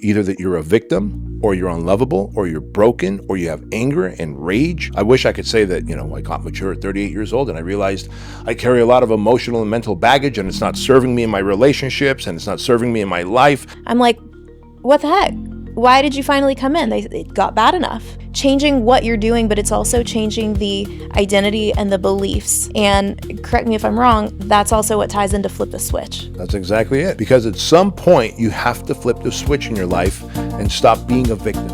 either that you're a victim, or you're unlovable, or you're broken, or you have anger and rage. I wish I could say that, I got mature at 38 years old and I realized I carry a lot of emotional and mental baggage and it's not serving me in my relationships and it's not serving me in my life. I'm like, what the heck? Why did you finally come in? It got bad enough. Changing what you're doing, but it's also changing the identity and the beliefs. And correct me if I'm wrong, that's also what ties into flip the switch. That's exactly it. Because at some point, you have to flip the switch in your life and stop being a victim.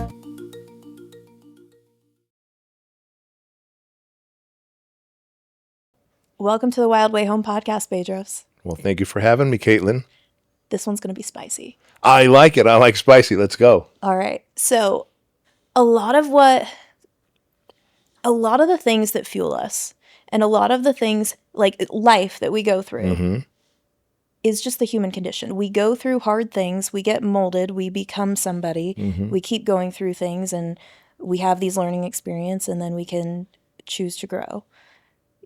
Welcome to the Wild Way Home podcast, Bedros. Well, thank you for having me, Caitlin. This one's going to be spicy. I like it. I like spicy. Let's go. All right. So a lot of the things that fuel us and a lot of the things like life that we go through is just the human condition. We go through hard things. We get molded. We become somebody. We keep going through things and we have these learning experience and then we can choose to grow.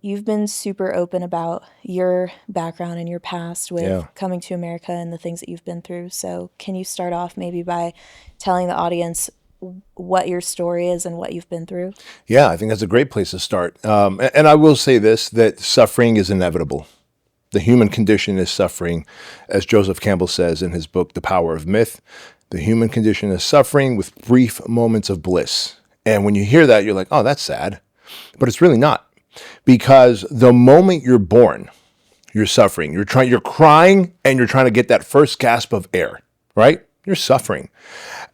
You've been super open about your background and your past with coming to America and the things that you've been through. So can you start off maybe by telling the audience what your story is and what you've been through? Yeah, I think that's a great place to start. And I will say this, that suffering is inevitable. The human condition is suffering. As Joseph Campbell says in his book, The Power of Myth, the human condition is suffering with brief moments of bliss. And when you hear that, you're like, oh, that's sad. But it's really not. Because the moment you're born, you're suffering. You're crying and you're trying to get that first gasp of air, right? You're suffering.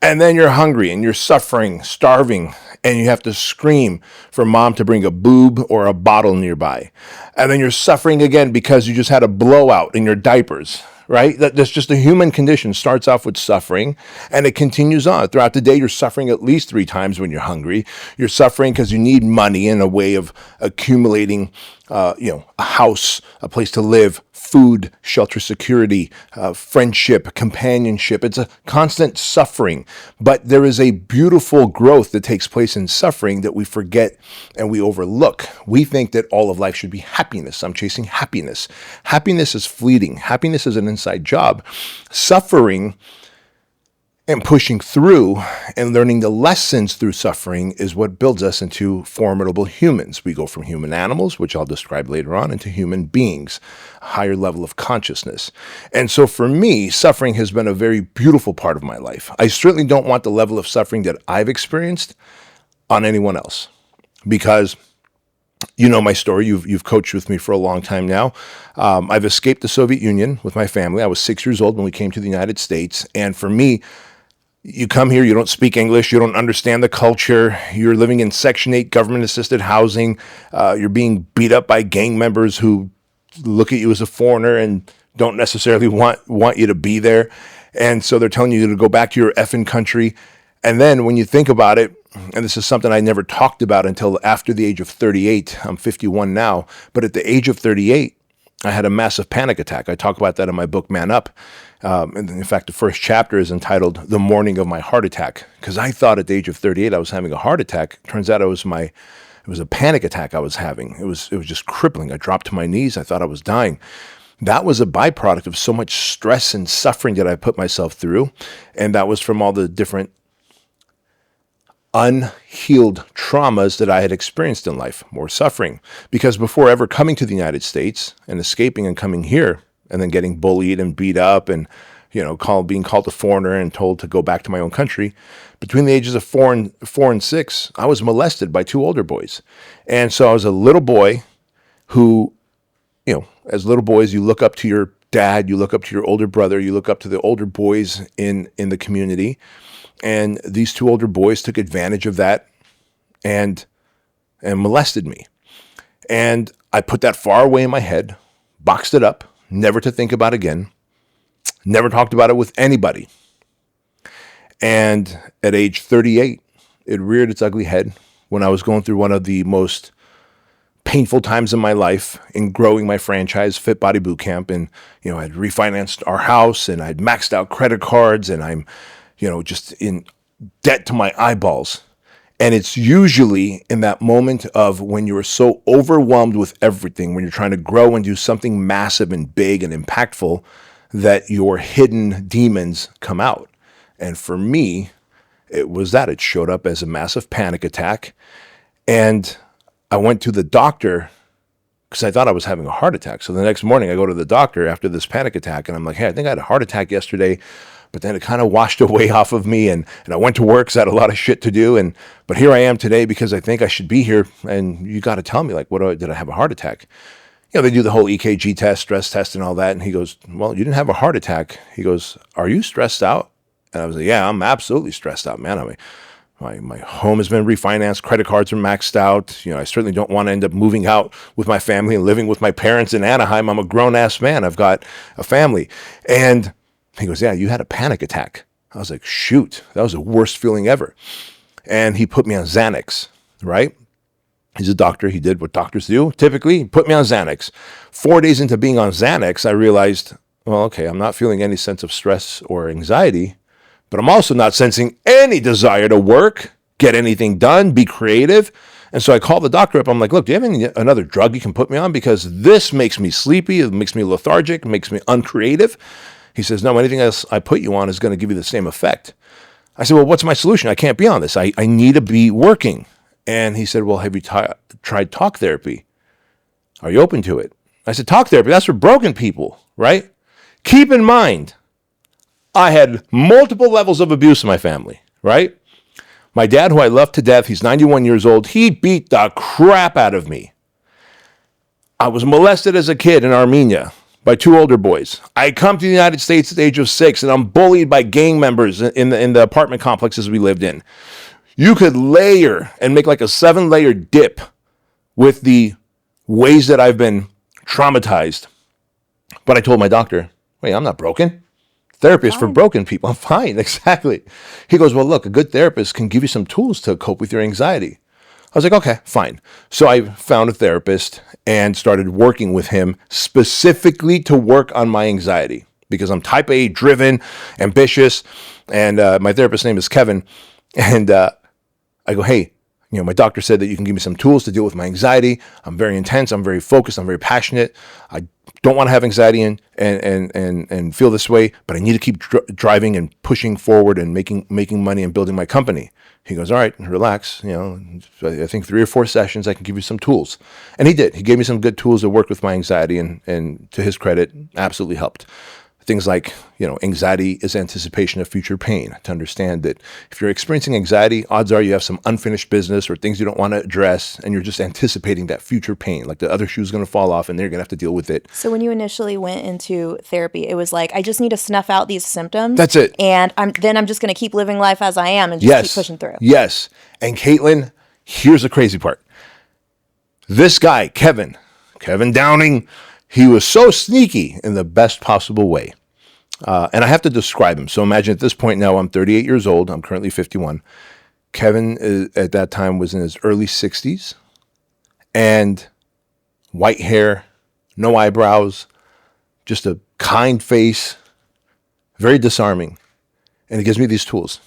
And then you're hungry and you're suffering, starving, and you have to scream for mom to bring a boob or a bottle nearby. And then you're suffering again because you just had a blowout in your diapers, right? That's just the human condition. Starts off with suffering and it continues on. Throughout the day, you're suffering at least 3 times when you're hungry. You're suffering because you need money in a way of accumulating, a house, a place to live, food, shelter, security, friendship, companionship. It's a constant suffering, but there is a beautiful growth that takes place in suffering that we forget and we overlook. We think that all of life should be happiness. I'm chasing happiness. Happiness is fleeting. Happiness is an inside job. Suffering and pushing through and learning the lessons through suffering is what builds us into formidable humans. We go from human animals, which I'll describe later on, into human beings, a higher level of consciousness. And so for me, suffering has been a very beautiful part of my life. I certainly don't want the level of suffering that I've experienced on anyone else, because you know my story. You've coached with me for a long time now. I've escaped the Soviet Union with my family. I was 6 years old when we came to the United States. And for me, you come here, you don't speak English, you don't understand the culture, you're living in Section 8 government-assisted housing, you're being beat up by gang members who look at you as a foreigner and don't necessarily want you to be there. And so they're telling you to go back to your effing country. And then when you think about it, and this is something I never talked about until after the age of 38, I'm 51 now, but at the age of 38, I had a massive panic attack. I talk about that in my book, Man Up. And in fact, the first chapter is entitled The Morning of My Heart Attack, because I thought at the age of 38 I was having a heart attack. Turns out it was a panic attack I was having. It was just crippling. I dropped to my knees. I thought I was dying. That was a byproduct of so much stress and suffering that I put myself through. And that was from all the different unhealed traumas that I had experienced in life, more suffering. Because before ever coming to the United States and escaping and coming here, and then getting bullied and beat up and, being called a foreigner and told to go back to my own country, between the ages of 4 and 6, I was molested by 2 older boys. And so I was a little boy who, as little boys, you look up to your dad, you look up to your older brother, you look up to the older boys in the community. And these 2 older boys took advantage of that and molested me. And I put that far away in my head, boxed it up, never to think about again, never talked about it with anybody. And at age 38, it reared its ugly head when I was going through one of the most painful times in my life in growing my franchise, Fit Body Boot Camp. And, I'd refinanced our house and I'd maxed out credit cards and I'm, just in debt to my eyeballs. And it's usually in that moment of when you're so overwhelmed with everything, when you're trying to grow and do something massive and big and impactful, that your hidden demons come out. And for me, it was that. It showed up as a massive panic attack. And I went to the doctor because I thought I was having a heart attack. So the next morning I go to the doctor after this panic attack and I'm like, hey, I think I had a heart attack yesterday, but then it kind of washed away off of me. And I went to work because I had a lot of shit to do. But here I am today because I think I should be here. And you got to tell me, like, did I have a heart attack? They do the whole EKG test, stress test and all that. And he goes, well, you didn't have a heart attack. He goes, are you stressed out? And I was like, yeah, I'm absolutely stressed out, man. My home has been refinanced. Credit cards are maxed out. I certainly don't want to end up moving out with my family and living with my parents in Anaheim. I'm a grown-ass man. I've got a family. And he goes, yeah, you had a panic attack. I was like, shoot, that was the worst feeling ever. And he put me on Xanax, right? He's a doctor. He did what doctors do. Typically, he put me on Xanax. 4 days into being on Xanax, I realized, well, okay, I'm not feeling any sense of stress or anxiety, but I'm also not sensing any desire to work, get anything done, be creative. And so I called the doctor up. I'm like, look, do you have another drug you can put me on? Because this makes me sleepy. It makes me lethargic. It makes me uncreative. He says, no, anything else I put you on is going to give you the same effect. I said, well, what's my solution? I can't be on this. I need to be working. And he said, well, have you tried talk therapy? Are you open to it? I said, talk therapy, that's for broken people, right? Keep in mind, I had multiple levels of abuse in my family, right? My dad, who I love to death, he's 91 years old. He beat the crap out of me. I was molested as a kid in Armenia by two older boys. I come to the United States at the age of 6, and I'm bullied by gang members in the apartment complexes we lived in. You could layer and make like a 7-layer dip with the ways that I've been traumatized. But I told my doctor, wait, I'm not broken. Therapy is for broken people. I'm fine, exactly. He goes, well, look, a good therapist can give you some tools to cope with your anxiety. I was like, okay, fine. So I found a therapist and started working with him specifically to work on my anxiety because I'm type A, driven, ambitious, and my therapist's name is Kevin. And I go, hey, my doctor said that you can give me some tools to deal with my anxiety. I'm very intense. I'm very focused. I'm very passionate. I don't want to have anxiety and feel this way, but I need to keep driving and pushing forward and making money and building my company. He goes, all right, relax. I think 3 or 4 sessions, I can give you some tools. And he did. He gave me some good tools that worked with my anxiety and to his credit, absolutely helped. Things like, anxiety is anticipation of future pain. To understand that if you're experiencing anxiety, odds are you have some unfinished business or things you don't want to address, and you're just anticipating that future pain, like the other shoe's going to fall off and they're going to have to deal with it. So when you initially went into therapy, it was like, I just need to snuff out these symptoms. That's it. And I'm just going to keep living life as I am and just keep pushing through. Yes. And Caitlin, here's the crazy part. This guy, Kevin Downing, he was so sneaky in the best possible way. And I have to describe him. So imagine at this point now, I'm 38 years old. I'm currently 51. Kevin at that time was in his early 60s and white hair, no eyebrows, just a kind face, very disarming. And he gives me these tools.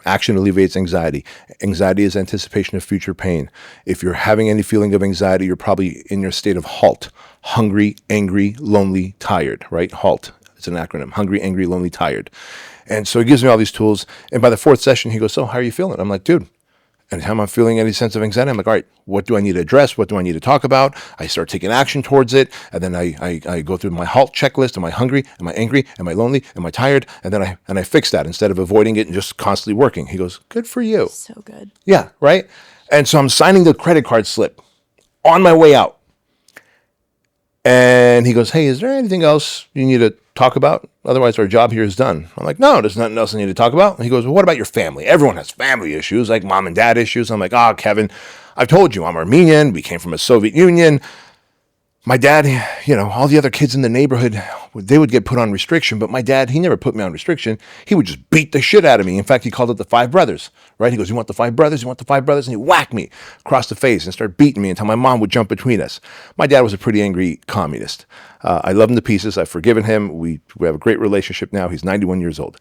Action alleviates anxiety. Anxiety is anticipation of future pain. If you're having any feeling of anxiety, you're probably in your state of halt, hungry, angry, lonely, tired, right? HALT. It's an acronym, hungry, angry, lonely, tired. And so he gives me all these tools. And by the 4th session, he goes, so how are you feeling? I'm like, dude, anytime I'm feeling any sense of anxiety, I'm like, all right, what do I need to address? What do I need to talk about? I start taking action towards it. And then I go through my HALT checklist. Am I hungry? Am I angry? Am I lonely? Am I tired? And then I fix that instead of avoiding it and just constantly working. He goes, good for you. So good. Yeah, right? And so I'm signing the credit card slip on my way out. And he goes, hey, is there anything else you need to talk about? Otherwise, our job here is done. I'm like, no, there's nothing else I need to talk about. And he goes, well, what about your family? Everyone has family issues, like mom and dad issues. I'm like, Kevin, I've told you I'm Armenian. We came from a Soviet Union. My dad, all the other kids in the neighborhood, they would get put on restriction. But my dad, he never put me on restriction. He would just beat the shit out of me. In fact, he called it the 5 brothers, right? He goes, you want the 5 brothers? You want the 5 brothers? And he whacked me across the face and started beating me until my mom would jump between us. My dad was a pretty angry communist. I love him to pieces. I've forgiven him. We have a great relationship now. He's 91 years old.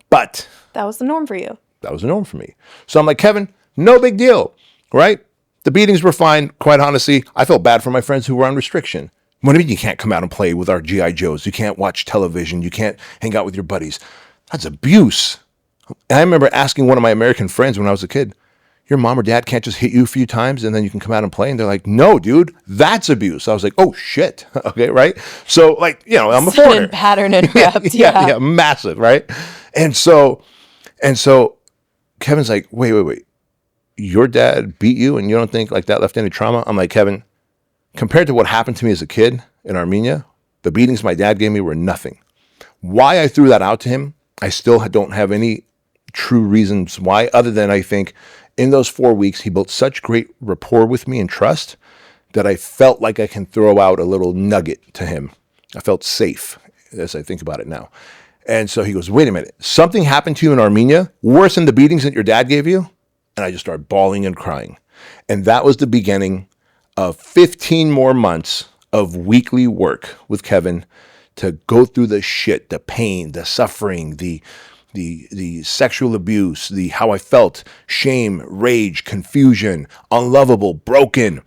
But that was the norm for you. That was the norm for me. So I'm like, Kevin, no big deal, right? The beatings were fine. Quite honestly, I felt bad for my friends who were on restriction. What do you mean you can't come out and play with our G.I. Joes? You can't watch television. You can't hang out with your buddies. That's abuse. And I remember asking one of my American friends when I was a kid, your mom or dad can't just hit you a few times and then you can come out and play? And they're like, no, dude, that's abuse. I was like, oh shit. Okay, right? So like, I'm a Sudden foreigner. pattern interrupt. Yeah, massive, right? And so Kevin's like, wait. Your dad beat you and you don't think like that left any trauma? I'm like, Kevin, compared to what happened to me as a kid in Armenia, the beatings my dad gave me were nothing. Why I threw that out to him, I still don't have any true reasons why, other than I think in those 4 weeks, he built such great rapport with me and trust that I felt like I can throw out a little nugget to him. I felt safe as I think about it now. And so he goes, wait a minute, something happened to you in Armenia, worse than the beatings that your dad gave you? And I just started bawling and crying. And that was the beginning of 15 more months of weekly work with Kevin to go through the shit, the pain, the suffering, the sexual abuse, the how I felt, shame, rage, confusion, unlovable, broken.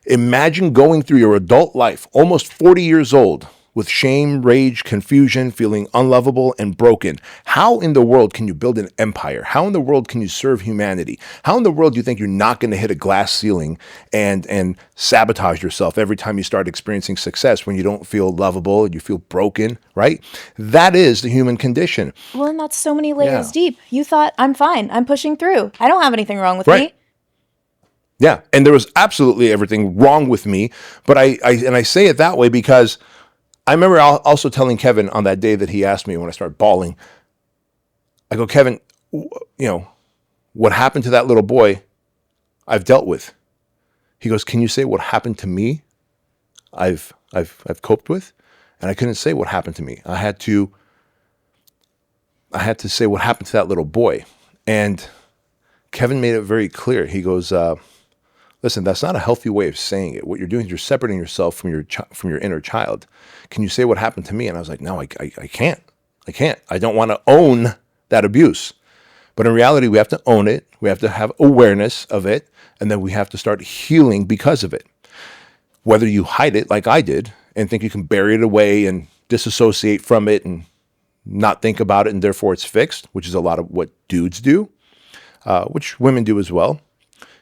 Imagine going through your adult life, almost 40 years old, with shame, rage, confusion, feeling unlovable and broken. How in the world can you build an empire? How in the world can you serve humanity? How in the world do you think you're not going to hit a glass ceiling and sabotage yourself every time you start experiencing success when you don't feel lovable and you feel broken, right? That is the human condition. Well, and that's so many layers deep. You thought, I'm fine. I'm pushing through. I don't have anything wrong with me. Yeah, and there was absolutely everything wrong with me, but I say it that way because I remember also telling Kevin on that day that he asked me when I started bawling, I go, Kevin, what happened to that little boy, I've dealt with. He goes, can you say what happened to me, I've coped with? And I couldn't say what happened to me. I had to say what happened to that little boy. And Kevin made it very clear. He goes, listen, that's not a healthy way of saying it. What you're doing is you're separating yourself from your inner child. Can you say what happened to me? And I was like, no, I can't. I can't. I don't want to own that abuse. But in reality, we have to own it. We have to have awareness of it. And then we have to start healing because of it. Whether you hide it like I did and think you can bury it away and disassociate from it and not think about it and therefore it's fixed, which is a lot of what dudes do, which women do as well.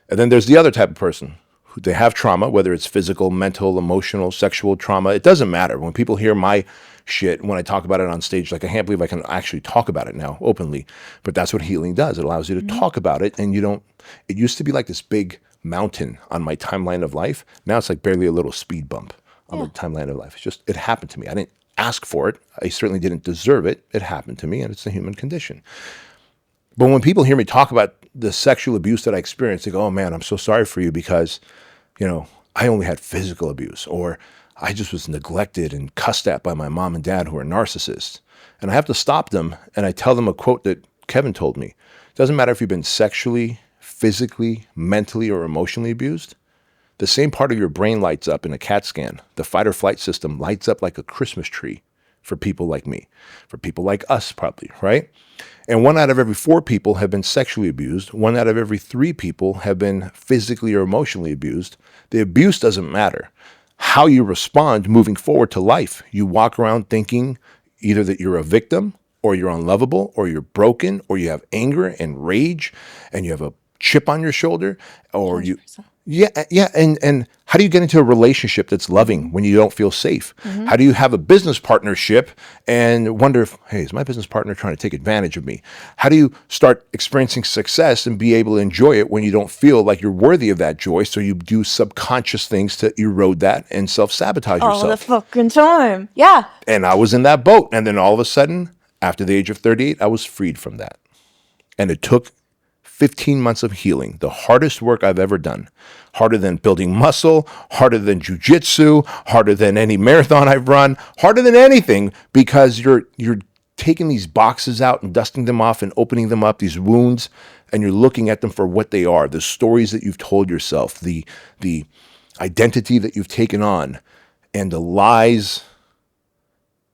And then there's the other type of person who they have trauma, whether it's physical, mental, emotional, sexual trauma. It doesn't matter. When people hear my shit, when I talk about it on stage, like I can't believe I can actually talk about it now openly. But that's what healing does. It allows you to talk about it and it used to be like this big mountain on my timeline of life. Now it's like barely a little speed bump on the timeline of life. It happened to me. I didn't ask for it. I certainly didn't deserve it. It happened to me and it's the human condition. But when people hear me talk about the sexual abuse that I experienced, they go, oh man, I'm so sorry for you because, I only had physical abuse, or I just was neglected and cussed at by my mom and dad who are narcissists. And I have to stop them and I tell them a quote that Kevin told me. It doesn't matter if you've been sexually, physically, mentally, or emotionally abused. The same part of your brain lights up in a CAT scan. The fight or flight system lights up like a Christmas tree for people like me, for people like us probably, right? And 1 out of every 4 people have been sexually abused. 1 out of every 3 people have been physically or emotionally abused. The abuse doesn't matter. How you respond moving forward to life. You walk around thinking either that you're a victim or you're unlovable or you're broken or you have anger and rage and you have a chip on your shoulder or 100%. Yeah. And how do you get into a relationship that's loving when you don't feel safe? How do you have a business partnership and wonder if, hey, is my business partner trying to take advantage of me? How do you start experiencing success and be able to enjoy it when you don't feel like you're worthy of that joy? So you do subconscious things to erode that and self-sabotage yourself. All the fucking time. Yeah. And I was in that boat. And then all of a sudden, after the age of 38, I was freed from that. And it took 15 months of healing, the hardest work I've ever done. Harder than building muscle, harder than jujitsu, harder than any marathon I've run, harder than anything, because you're taking these boxes out and dusting them off and opening them up, these wounds, and you're looking at them for what they are, the stories that you've told yourself, the identity that you've taken on, and the lies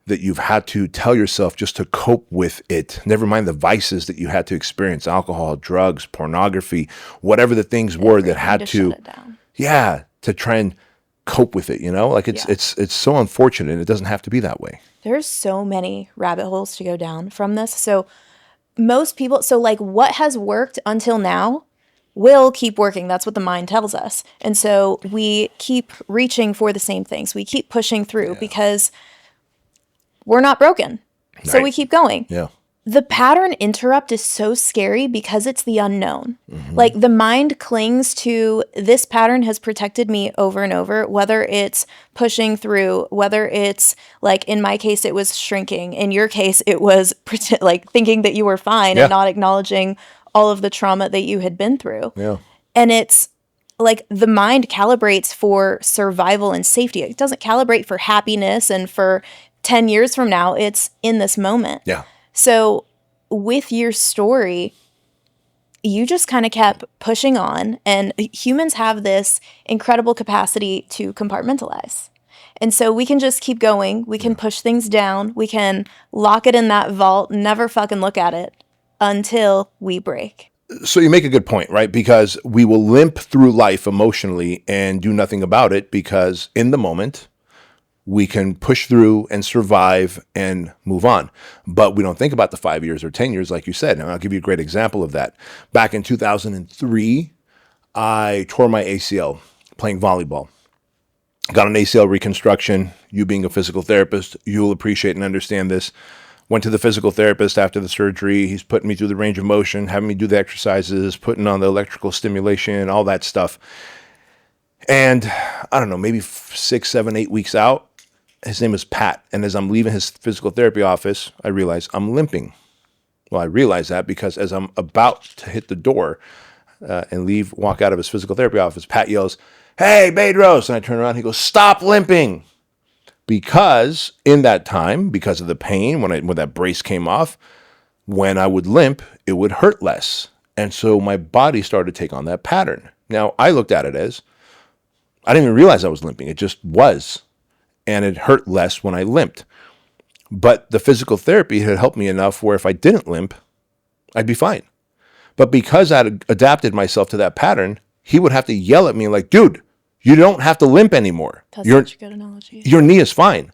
that you've had to tell yourself just to cope with it. Never mind the vices that you had to experience, alcohol, drugs, pornography, whatever the things were that had to shut it down. Yeah, to try and cope with it, Like it's so unfortunate and it doesn't have to be that way. There's so many rabbit holes to go down from this. So most people, so like what has worked until now will keep working. That's what the mind tells us. And so we keep reaching for the same things. We keep pushing through because we're not broken. So we keep going. Yeah. The pattern interrupt is so scary because it's the unknown. Like the mind clings to this pattern has protected me over and over, whether it's pushing through, whether it's like in my case, it was shrinking. In your case, it was like thinking that you were fine and not acknowledging all of the trauma that you had been through. Yeah. And it's like the mind calibrates for survival and safety. It doesn't calibrate for happiness and for 10 years from now. It's in this moment. Yeah. So with your story, you just kind of kept pushing on, and humans have this incredible capacity to compartmentalize. And so we can just keep going. We can push things down. We can lock it in that vault, never fucking look at it until we break. So you make a good point, right? Because we will limp through life emotionally and do nothing about it because in the moment, we can push through and survive and move on. But we don't think about the 5 years or 10 years, like you said. And I'll give you a great example of that. Back in 2003, I tore my ACL playing volleyball. Got an ACL reconstruction. You being a physical therapist, you'll appreciate and understand this. Went to the physical therapist after the surgery. He's putting me through the range of motion, having me do the exercises, putting on the electrical stimulation, all that stuff. And I don't know, maybe 6, 7, 8 weeks out, his name is Pat. And as I'm leaving his physical therapy office, I realize I'm limping. Well, I realize that because as I'm about to hit the door and walk out of his physical therapy office, Pat yells, "Hey, Bedros." And I turn around, he goes, "Stop limping." Because in that time, because of the pain, when that brace came off, when I would limp, it would hurt less. And so my body started to take on that pattern. Now, I looked at it as, I didn't even realize I was limping. It just was. And it hurt less when I limped. But the physical therapy had helped me enough where if I didn't limp, I'd be fine. But because I'd adapted myself to that pattern, he would have to yell at me like, "Dude, you don't have to limp anymore. That's such a good analogy. Your knee is fine."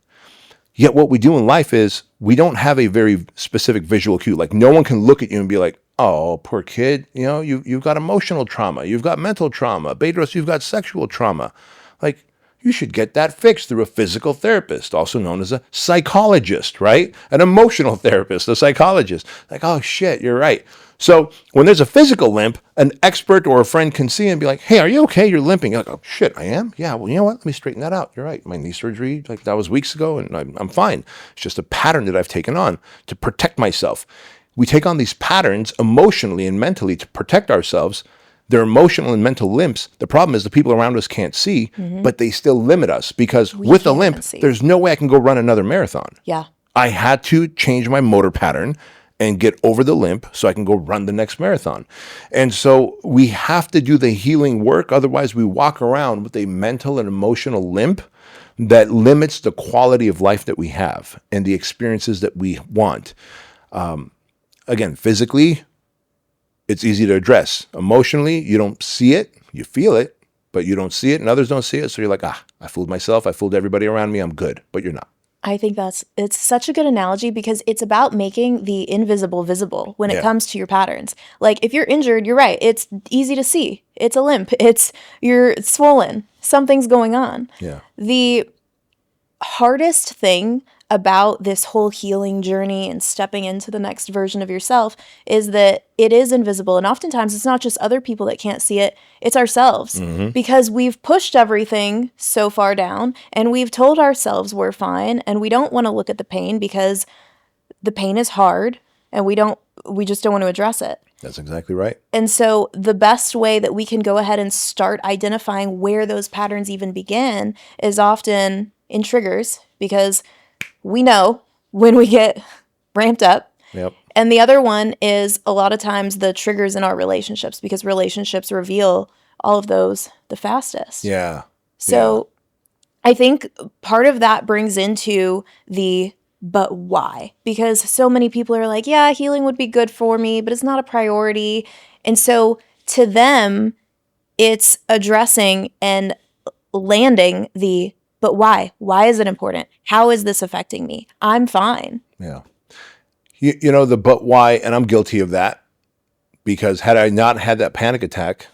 Yet what we do in life is we don't have a very specific visual cue. Like no one can look at you and be like, "Oh, poor kid, you've got emotional trauma. You've got mental trauma. Bedros, you've got sexual trauma. Like, you should get that fixed through a physical therapist, also known as a psychologist, right? An emotional therapist, a psychologist." Like, oh shit, you're right. So when there's a physical limp, an expert or a friend can see and be like, "Hey, are you okay? You're limping." You're like, "Oh shit, I am? Yeah, well, you know what? Let me straighten that out. You're right. My knee surgery, like that was weeks ago and I'm fine. It's just a pattern that I've taken on to protect myself." We take on these patterns emotionally and mentally to protect ourselves. They're emotional and mental limps. The problem is the people around us can't see, but they still limit us because with a limp, there's no way I can go run another marathon. Yeah. I had to change my motor pattern and get over the limp so I can go run the next marathon. And so we have to do the healing work. Otherwise, we walk around with a mental and emotional limp that limits the quality of life that we have and the experiences that we want. Again, physically, it's easy to address. Emotionally, you don't see it, you feel it, but you don't see it and others don't see it. So you're like, I fooled myself. I fooled everybody around me. I'm good, but you're not. I think it's such a good analogy because it's about making the invisible visible when it comes to your patterns. Like if you're injured, you're right. It's easy to see. It's a limp. You're swollen. Something's going on. Yeah. The hardest thing about this whole healing journey and stepping into the next version of yourself is that it is invisible. And oftentimes it's not just other people that can't see it, it's ourselves. Because we've pushed everything so far down and we've told ourselves we're fine and we don't want to look at the pain because the pain is hard and we just don't want to address it. That's exactly right. And so the best way that we can go ahead and start identifying where those patterns even begin is often in triggers, because we know when we get ramped up. Yep. And the other one is a lot of times the triggers in our relationships, because relationships reveal all of those the fastest. Yeah. So I think part of that brings into the but why? Because so many people are like, yeah, healing would be good for me, but it's not a priority. And so to them, it's addressing and landing the but why? Why is it important? How is this affecting me? I'm fine. Yeah. The but why, and I'm guilty of that, because had I not had that panic attack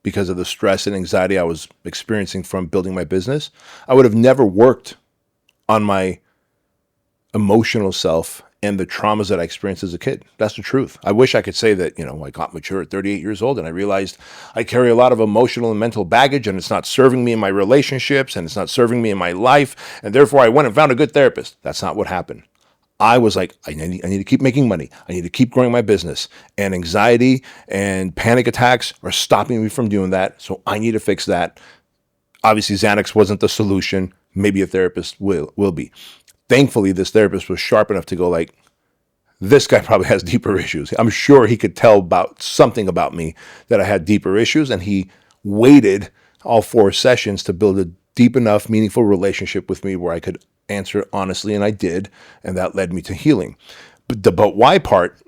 because of the stress and anxiety I was experiencing from building my business, I would have never worked on my emotional self and the traumas that I experienced as a kid. That's the truth. I wish I could say that, I got mature at 38 years old and I realized I carry a lot of emotional and mental baggage and it's not serving me in my relationships and it's not serving me in my life. And therefore I went and found a good therapist. That's not what happened. I was like, I need to keep making money. I need to keep growing my business. And anxiety and panic attacks are stopping me from doing that. So I need to fix that. Obviously, Xanax wasn't the solution. Maybe a therapist will be. Thankfully, this therapist was sharp enough to go like, this guy probably has deeper issues. I'm sure he could tell about something about me that I had deeper issues. And he waited all 4 sessions to build a deep enough, meaningful relationship with me where I could answer honestly. And I did. And that led me to healing. But the but why part,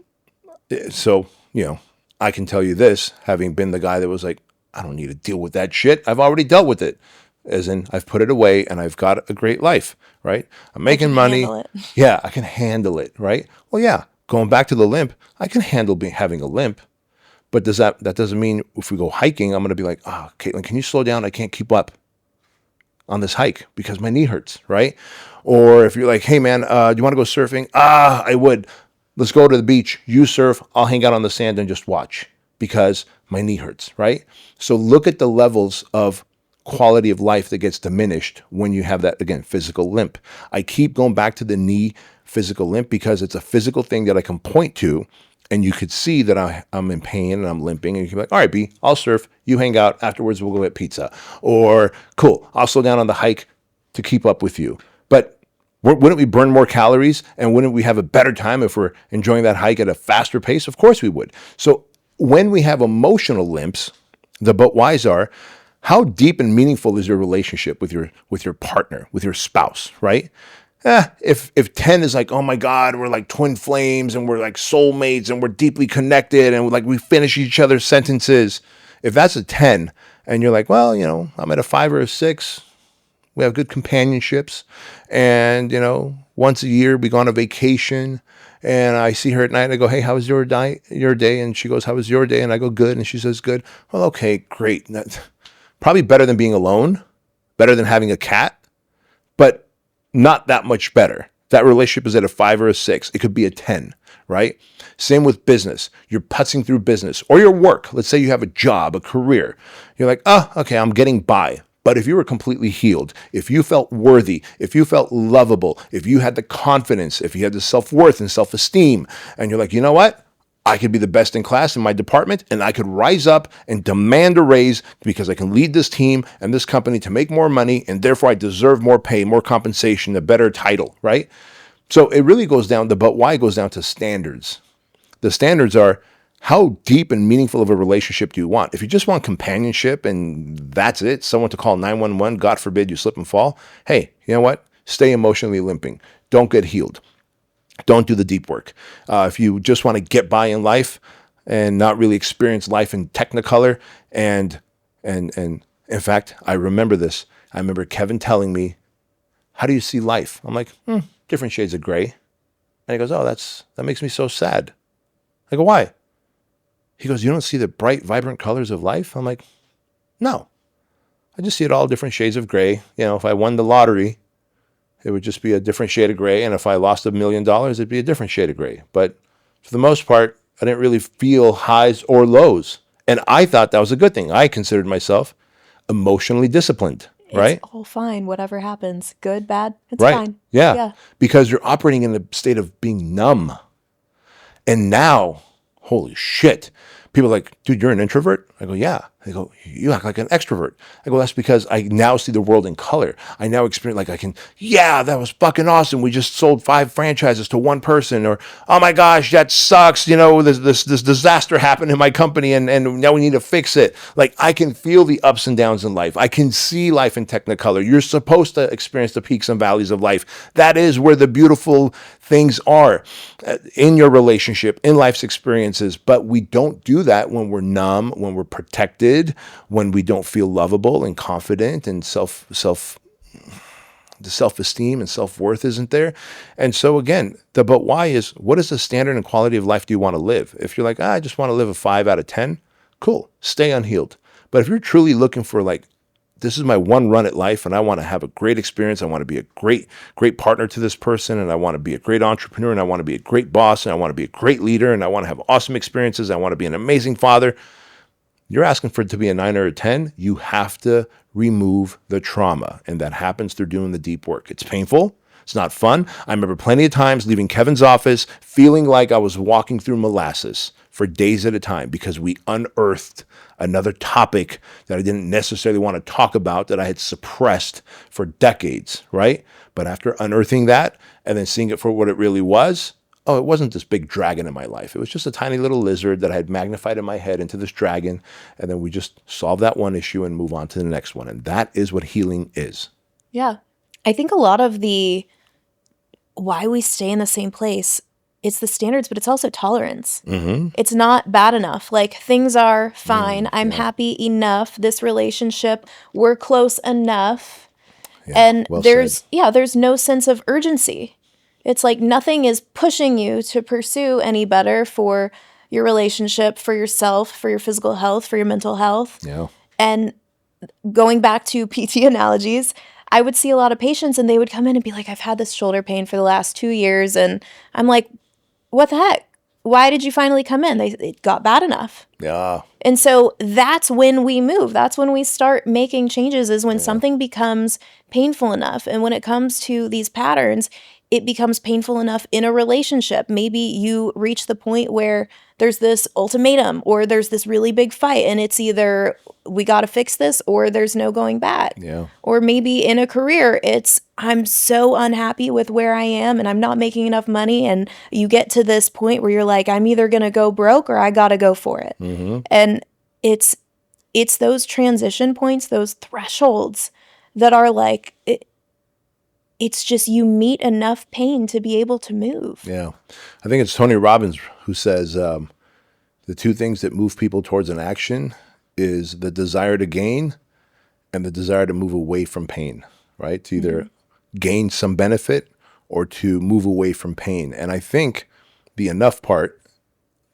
so, I can tell you this, having been the guy that was like, I don't need to deal with that shit. I've already dealt with it. As in, I've put it away and I've got a great life, right? I'm making money. Handle it. Yeah, I can handle it, right? Well, yeah, going back to the limp, I can handle having a limp. But that doesn't mean if we go hiking, I'm going to be like, Caitlin, can you slow down? I can't keep up on this hike because my knee hurts, right? Or if you're like, hey, man, do you want to go surfing? I would. Let's go to the beach. You surf. I'll hang out on the sand and just watch because my knee hurts, right? So look at the levels of quality of life that gets diminished when you have that, again, physical limp. I keep going back to the knee physical limp because it's a physical thing that I can point to and you could see that I'm in pain and I'm limping and you can be like, all right, B, I'll surf. You hang out. Afterwards, we'll go get pizza. Or, cool, I'll slow down on the hike to keep up with you. But wouldn't we burn more calories and wouldn't we have a better time if we're enjoying that hike at a faster pace? Of course we would. So when we have emotional limps, the but whys are, how deep and meaningful is your relationship with your partner, with your spouse, right? If 10 is like, oh my God, we're like twin flames and we're like soulmates and we're deeply connected and like we finish each other's sentences. If that's a 10 and you're like, well, I'm at a 5 or a 6, we have good companionships and, once a year we go on a vacation and I see her at night and I go, hey, how was your day? And she goes, how was your day? And I go, good. And she says, good. Well, okay, great. Probably better than being alone, better than having a cat, but not that much better. That relationship is at a 5 or a 6. It could be a 10, right? Same with business. You're putzing through business or your work. Let's say you have a job, a career. You're like, okay, I'm getting by. But if you were completely healed, if you felt worthy, if you felt lovable, if you had the confidence, if you had the self-worth and self-esteem, and you're like, you know what? I could be the best in class in my department and I could rise up and demand a raise because I can lead this team and this company to make more money and therefore I deserve more pay, more compensation, a better title, right? So it really goes down, the but why goes down to standards. The standards are, how deep and meaningful of a relationship do you want? If you just want companionship and that's it, someone to call 911, God forbid you slip and fall, hey, you know what? Stay emotionally limping. Don't get healed. Don't do the deep work. If you just want to get by in life and not really experience life in technicolor, and in fact, I remember this. I remember Kevin telling me, how do you see life? I'm like, different shades of gray. And he goes, oh, that makes me so sad. I go, why? He goes, you don't see the bright, vibrant colors of life? I'm like, no. I just see it all different shades of gray. If I won the lottery, it would just be a different shade of gray. And if I lost $1 million, it'd be a different shade of gray. But for the most part, I didn't really feel highs or lows. And I thought that was a good thing. I considered myself emotionally disciplined, right? It's all fine. Whatever happens, good, bad, it's Right. fine. Yeah. Because you're operating in a state of being numb. And now, holy shit, people are like, dude, you're an introvert? I go, yeah. They go, you act like an extrovert. I go, that's because I now see the world in color. I now experience, that was fucking awesome. We just sold 5 franchises to one person. Or, oh my gosh, that sucks. This disaster happened in my company and now we need to fix it. Like, I can feel the ups and downs in life. I can see life in technicolor. You're supposed to experience the peaks and valleys of life. That is where the beautiful things are in your relationship, in life's experiences. But we don't do that when we're numb, when we're protected, when we don't feel lovable and confident and self The self-esteem and self-worth isn't there. And so again, the but why is, what is the standard and quality of life do you want to live? If you're like, I just want to live a 5 out of 10, cool, stay unhealed. But if you're truly looking for like, this is my one run at life and I want to have a great experience, I want to be a great partner to this person, and I want to be a great entrepreneur, and I want to be a great boss, and I want to be a great leader, and I want to have awesome experiences, I want to be an amazing father, you're asking for it to be a 9 or a 10, you have to remove the trauma. And that happens through doing the deep work. It's painful. It's not fun. I remember plenty of times leaving Kevin's office feeling like I was walking through molasses for days at a time because we unearthed another topic that I didn't necessarily want to talk about, that I had suppressed for decades, right? But after unearthing that and then seeing it for what it really was, oh, it wasn't this big dragon in my life. It was just a tiny little lizard that I had magnified in my head into this dragon. And then we just solve that one issue and move on to the next one. And that is what healing is. Yeah. I think a lot of why we stay in the same place, it's the standards, but it's also tolerance. It's not bad enough. Like, things are fine. I'm happy enough. This relationship, we're close enough. Yeah, and well there's said. there's no sense of urgency. It's like nothing is pushing you to pursue any better for your relationship, for yourself, for your physical health, for your mental health. Yeah. And going back to PT analogies, I would see a lot of patients and they would come in and be like, I've had this shoulder pain for the last 2 years. And I'm like, what the heck? Why did you finally come in? It got bad enough. Yeah. And so that's when we move. That's when we start making changes, is when something becomes painful enough. And when it comes to these patterns, it becomes painful enough in a relationship. Maybe you reach the point where there's this ultimatum or there's this really big fight, and it's either we got to fix this or there's no going back. Yeah. Or maybe in a career, it's I'm so unhappy with where I am and I'm not making enough money. And you get to this point where you're like, I'm either going to go broke or I got to go for it. And it's those transition points, those thresholds that are like, it's just you meet enough pain to be able to move. Yeah. I think it's Tony Robbins who says the two things that move people towards an action is the desire to gain and the desire to move away from pain, right? To either gain some benefit or to move away from pain. And I think the enough part,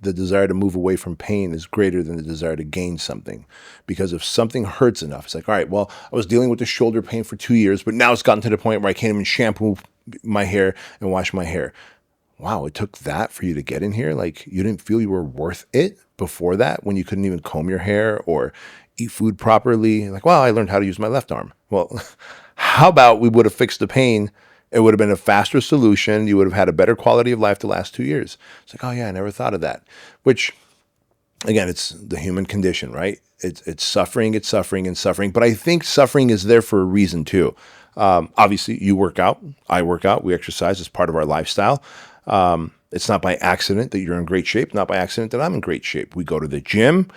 the desire to move away from pain, is greater than the desire to gain something. Because if something hurts enough, it's like, all right, well, I was dealing with the shoulder pain for 2 years, but now it's gotten to the point where I can't even shampoo my hair and wash my hair. Wow, it took that for you to get in here? Like, you didn't feel you were worth it before that, when you couldn't even comb your hair or eat food properly? Like, well, I learned how to use my left arm. Well, how about we would have fixed the pain? It would have been a faster solution. You would have had a better quality of life the last 2 years. It's like, oh yeah, I never thought of that. Which, again, it's the human condition, right? It's suffering, and suffering. But I think suffering is there for a reason too. Obviously, you work out, I work out, we exercise as part of our lifestyle. It's not by accident that you're in great shape, not by accident that I'm in great shape. We go to the gym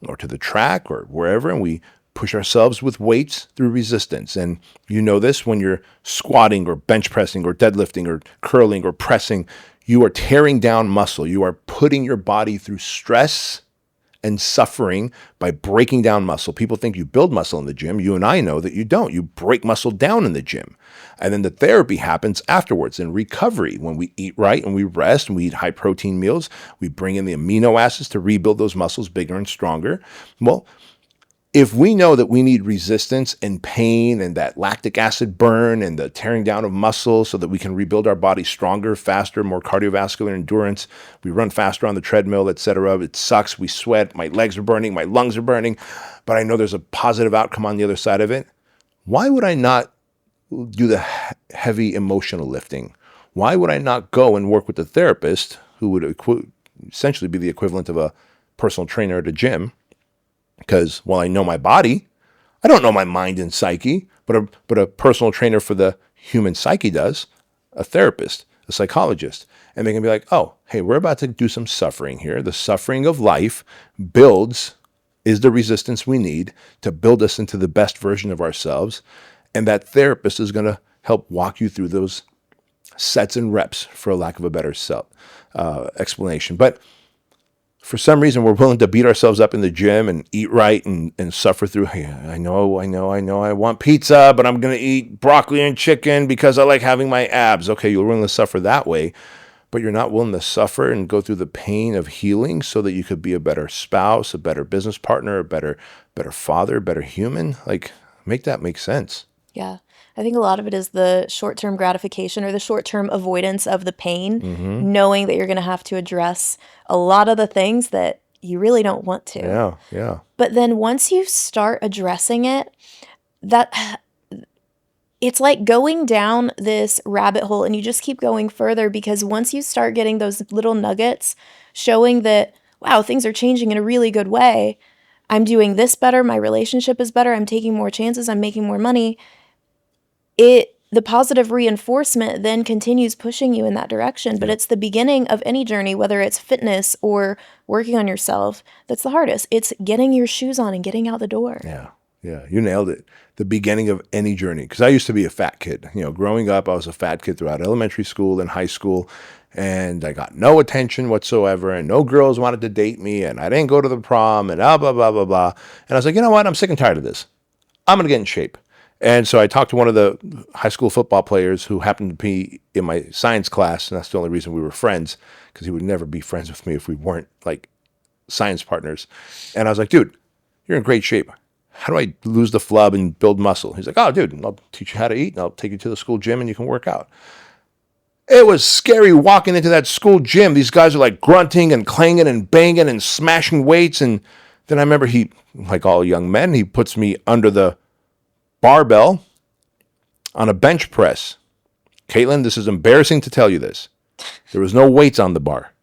or to the track or wherever, and we push ourselves with weights through resistance. And you know this, when you're squatting or bench pressing or deadlifting or curling or pressing, you are tearing down muscle. You are putting your body through stress and suffering by breaking down muscle. People think you build muscle in the gym. You and I know that you don't. You break muscle down in the gym. And then the therapy happens afterwards in recovery, when we eat right and we rest and we eat high protein meals. We bring in the amino acids to rebuild those muscles bigger and stronger. Well, if we know that we need resistance and pain and that lactic acid burn and the tearing down of muscle so that we can rebuild our body stronger, faster, more cardiovascular endurance, we run faster on the treadmill, etc. It sucks. We sweat. My legs are burning. My lungs are burning. But I know there's a positive outcome on the other side of it. Why would I not do the heavy emotional lifting? Why would I not go and work with a therapist who would essentially be the equivalent of a personal trainer at a gym? Because while I know my body, I don't know my mind and psyche, but a personal trainer for the human psyche does, a therapist, a psychologist. And they can be like, oh, hey, we're about to do some suffering here. The suffering of life is the resistance we need to build us into the best version of ourselves. And that therapist is going to help walk you through those sets and reps, for lack of a better explanation. But for some reason, we're willing to beat ourselves up in the gym and eat right and suffer through. Hey, I know. I want pizza, but I'm going to eat broccoli and chicken because I like having my abs. Okay, you're willing to suffer that way, but you're not willing to suffer and go through the pain of healing so that you could be a better spouse, a better business partner, a better father, a better human. Like, make that make sense. Yeah. I think a lot of it is the short-term gratification or the short-term avoidance of the pain, knowing that you're going to have to address a lot of the things that you really don't want to. Yeah, yeah. But then once you start addressing it, that it's like going down this rabbit hole and you just keep going further, because once you start getting those little nuggets showing that, wow, things are changing in a really good way. I'm doing this better. My relationship is better. I'm taking more chances. I'm making more money. The positive reinforcement then continues pushing you in that direction. But it's the beginning of any journey, whether it's fitness or working on yourself, that's the hardest. It's getting your shoes on and getting out the door. Yeah. Yeah, you nailed it. The beginning of any journey. Because I used to be a fat kid. Growing up, I was a fat kid throughout elementary school and high school. And I got no attention whatsoever. And no girls wanted to date me. And I didn't go to the prom and blah, blah, blah, blah, blah. And I was like, you know what? I'm sick and tired of this. I'm going to get in shape. And so I talked to one of the high school football players who happened to be in my science class. And that's the only reason we were friends, because he would never be friends with me if we weren't like science partners. And I was like, dude, you're in great shape. How do I lose the flub and build muscle? He's like, oh, dude, I'll teach you how to eat, and I'll take you to the school gym, and you can work out. It was scary walking into that school gym. These guys are like grunting and clanging and banging and smashing weights. And then I remember he, like all young men, he puts me under the barbell on a bench press. Caitlin, this is embarrassing to tell you this. There was no weights on the bar.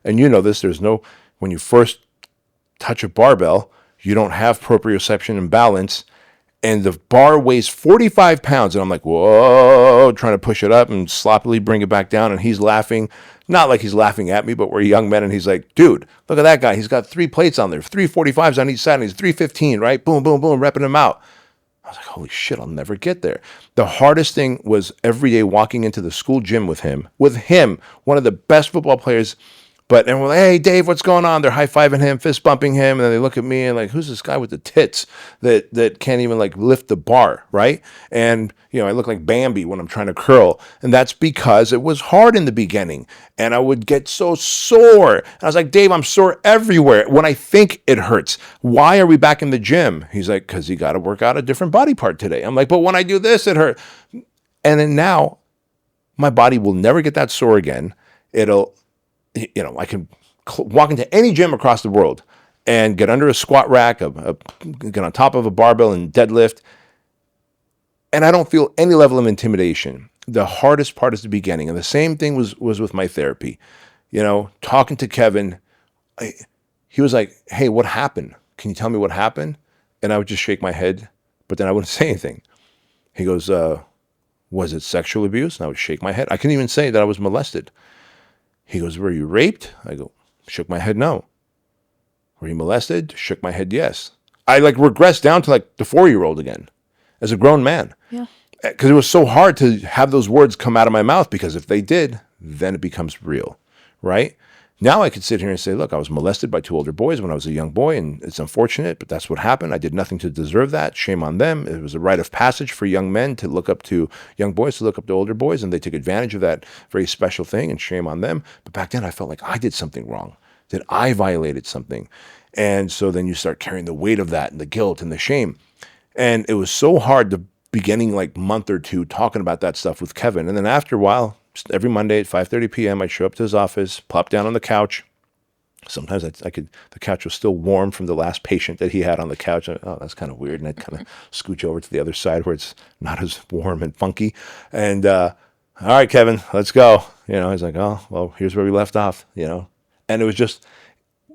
And you know this, when you first touch a barbell, you don't have proprioception and balance. And the bar weighs 45 pounds. And I'm like, whoa, trying to push it up and sloppily bring it back down. And he's laughing, not like he's laughing at me, but we're young men. And he's like, dude, look at that guy. He's got 3 plates on there, 3 45s on each side. And he's 315, right? Boom, boom, boom, repping him out. I was like, holy shit, I'll never get there. The hardest thing was every day walking into the school gym with him, one of the best football players. But and we're like, hey, Dave, what's going on? They're high-fiving him, fist bumping him. And then they look at me and like, who's this guy with the tits that can't even like lift the bar, right? And, I look like Bambi when I'm trying to curl. And that's because it was hard in the beginning. And I would get so sore. And I was like, Dave, I'm sore everywhere. When I think it hurts. Why are we back in the gym? He's like, because you got to work out a different body part today. I'm like, but when I do this, it hurts. And then now my body will never get that sore again. I can walk into any gym across the world and get under a squat rack, get on top of a barbell and deadlift. And I don't feel any level of intimidation. The hardest part is the beginning. And the same thing was with my therapy. Talking to Kevin, he was like, hey, what happened? Can you tell me what happened? And I would just shake my head, but then I wouldn't say anything. He goes, was it sexual abuse? And I would shake my head. I couldn't even say that I was molested. He goes, were you raped? I go, shook my head, no. Were you molested? Shook my head, yes. I regressed down to the 4-year-old again as a grown man. Yeah. Because it was so hard to have those words come out of my mouth, because if they did, then it becomes real, right? Now I could sit here and say, look, I was molested by 2 older boys when I was a young boy, and it's unfortunate, but that's what happened. I did nothing to deserve that. Shame on them. It was a rite of passage for young men to look up to young boys, to look up to older boys, and they took advantage of that very special thing, and shame on them. But back then I felt like I did something wrong, that I violated something. And so then you start carrying the weight of that and the guilt and the shame. And it was so hard the beginning month or two talking about that stuff with Kevin. And then after a while, just every Monday at 5:30 p.m., I'd show up to his office, plop down on the couch. Sometimes the couch was still warm from the last patient that he had on the couch. Oh, that's kind of weird. And I'd kind of scooch over to the other side where it's not as warm and funky. And, all right, Kevin, let's go. He's like, oh, well, here's where we left off, And it was just,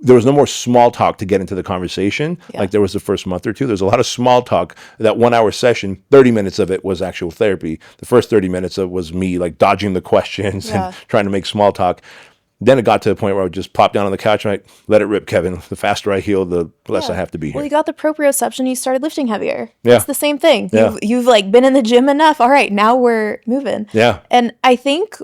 there was no more small talk to get into the conversation like there was the first month or two. There's a lot of small talk. That 1-hour session, 30 minutes of it was actual therapy. The first 30 minutes of it was me dodging the questions and trying to make small talk. Then it got to the point where I would just pop down on the couch and let it rip, Kevin. The faster I heal, the less I have to be here. Well, you got the proprioception. You started lifting heavier. Yeah. It's the same thing. Yeah. You've been in the gym enough. All right, now we're moving. Yeah. And I think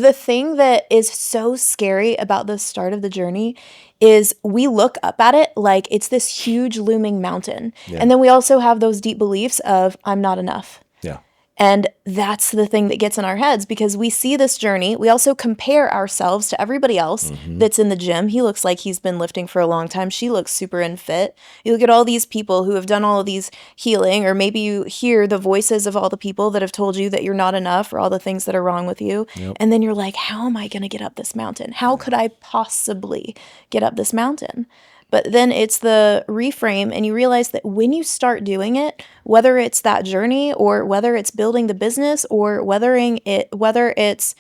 the thing that is so scary about the start of the journey is we look up at it like it's this huge looming mountain. Yeah. And then we also have those deep beliefs of I'm not enough. Yeah. And that's the thing that gets in our heads because we see this journey. We also compare ourselves to everybody else that's in the gym. He looks like he's been lifting for a long time. She looks super unfit. You look at all these people who have done all of these healing, or maybe you hear the voices of all the people that have told you that you're not enough or all the things that are wrong with you. Yep. And then you're like, how am I going to get up this mountain? How could I possibly get up this mountain? But then it's the reframe, and you realize that when you start doing it, whether it's that journey or whether it's building the business or whether it's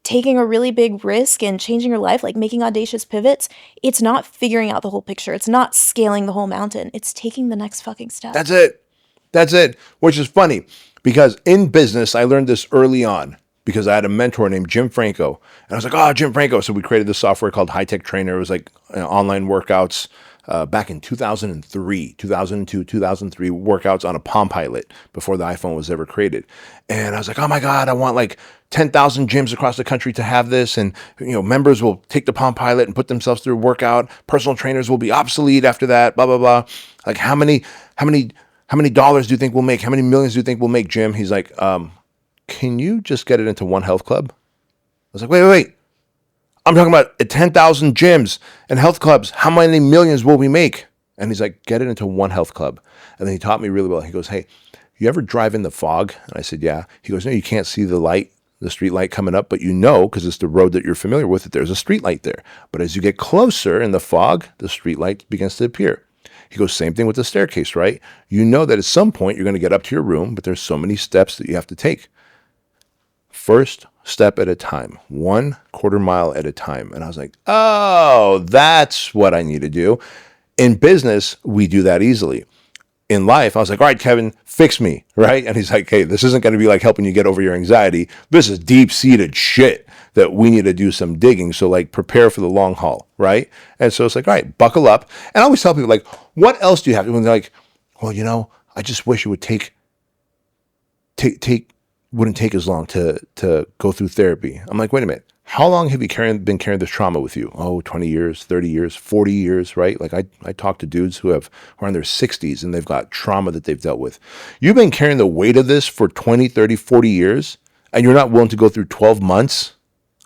taking a really big risk and changing your life, like making audacious pivots, it's not figuring out the whole picture. It's not scaling the whole mountain. It's taking the next fucking step. That's it. That's it. Which is funny because in business, I learned this early on because I had a mentor named Jim Franco. And I was like, oh, Jim Franco. So we created this software called High Tech Trainer. It was like online workouts back in 2003, 2002, 2003, workouts on a Palm Pilot before the iPhone was ever created. And I was like, oh my God, I want like 10,000 gyms across the country to have this. And, members will take the Palm Pilot and put themselves through a workout. Personal trainers will be obsolete after that, blah, blah, blah. Like how many dollars do you think we'll make? How many millions do you think we'll make, Jim? He's like, can you just get it into one health club? I was like, wait. I'm talking about 10,000 gyms and health clubs. How many millions will we make? And he's like, get it into one health club. And then he taught me really well. He goes, hey, you ever drive in the fog? And I said, yeah. He goes, no, you can't see the light, the street light coming up, but because it's the road that you're familiar with, that there's a street light there. But as you get closer in the fog, the street light begins to appear. He goes, same thing with the staircase, right? You know that at some point you're going to get up to your room, but there's so many steps that you have to take. First step at a time, 1/4 mile at a time. And I was like, oh, that's what I need to do. In business, we do that easily. In life, I was like, all right, Kevin, fix me, right? And he's like, hey, this isn't going to be like helping you get over your anxiety. This is deep-seated shit that we need to do some digging. So like prepare for the long haul, right? And so it's like, all right, buckle up. And I always tell people like, what else do you have? When they're like, well, I just wish it would wouldn't take as long to go through therapy. I'm like, wait a minute. How long have you been carrying this trauma with you? Oh, 20 years, 30 years, 40 years, right? Like I talk to dudes who are in their 60s and they've got trauma that they've dealt with. You've been carrying the weight of this for 20, 30, 40 years, and you're not willing to go through 12 months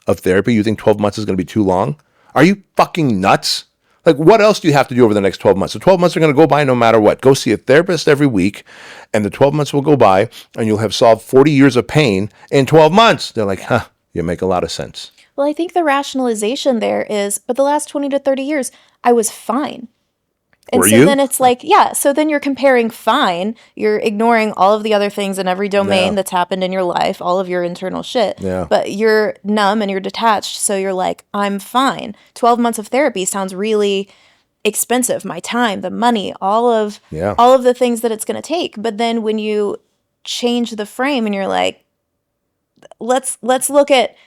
of therapy? You think 12 months is going to be too long? Are you fucking nuts? Like, what else do you have to do over the next 12 months? So 12 months are going to go by no matter what. Go see a therapist every week, and the 12 months will go by, and you'll have solved 40 years of pain in 12 months. They're like, you make a lot of sense. Well, I think the rationalization there is, but the last 20 to 30 years, I was fine. And Were so you? then it's like, yeah, so then you're comparing fine. You're ignoring all of the other things in every domain that's happened in your life, all of your internal shit. Yeah. But you're numb and you're detached. So you're like, I'm fine. 12 months of therapy sounds really expensive. My time, the money, all of the things that it's going to take. But then when you change the frame and you're like, let's look at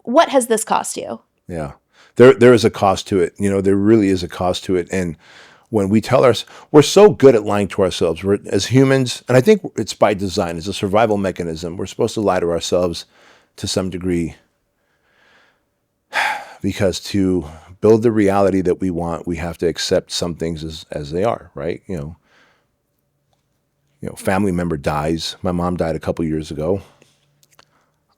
what has this cost you? Yeah. There is a cost to it. There really is a cost to it. And when we we're so good at lying to ourselves. We're, as humans, and I think it's by design, it's a survival mechanism. We're supposed to lie to ourselves to some degree because to build the reality that we want, we have to accept some things as they are, right? Family member dies. My mom died a couple years ago.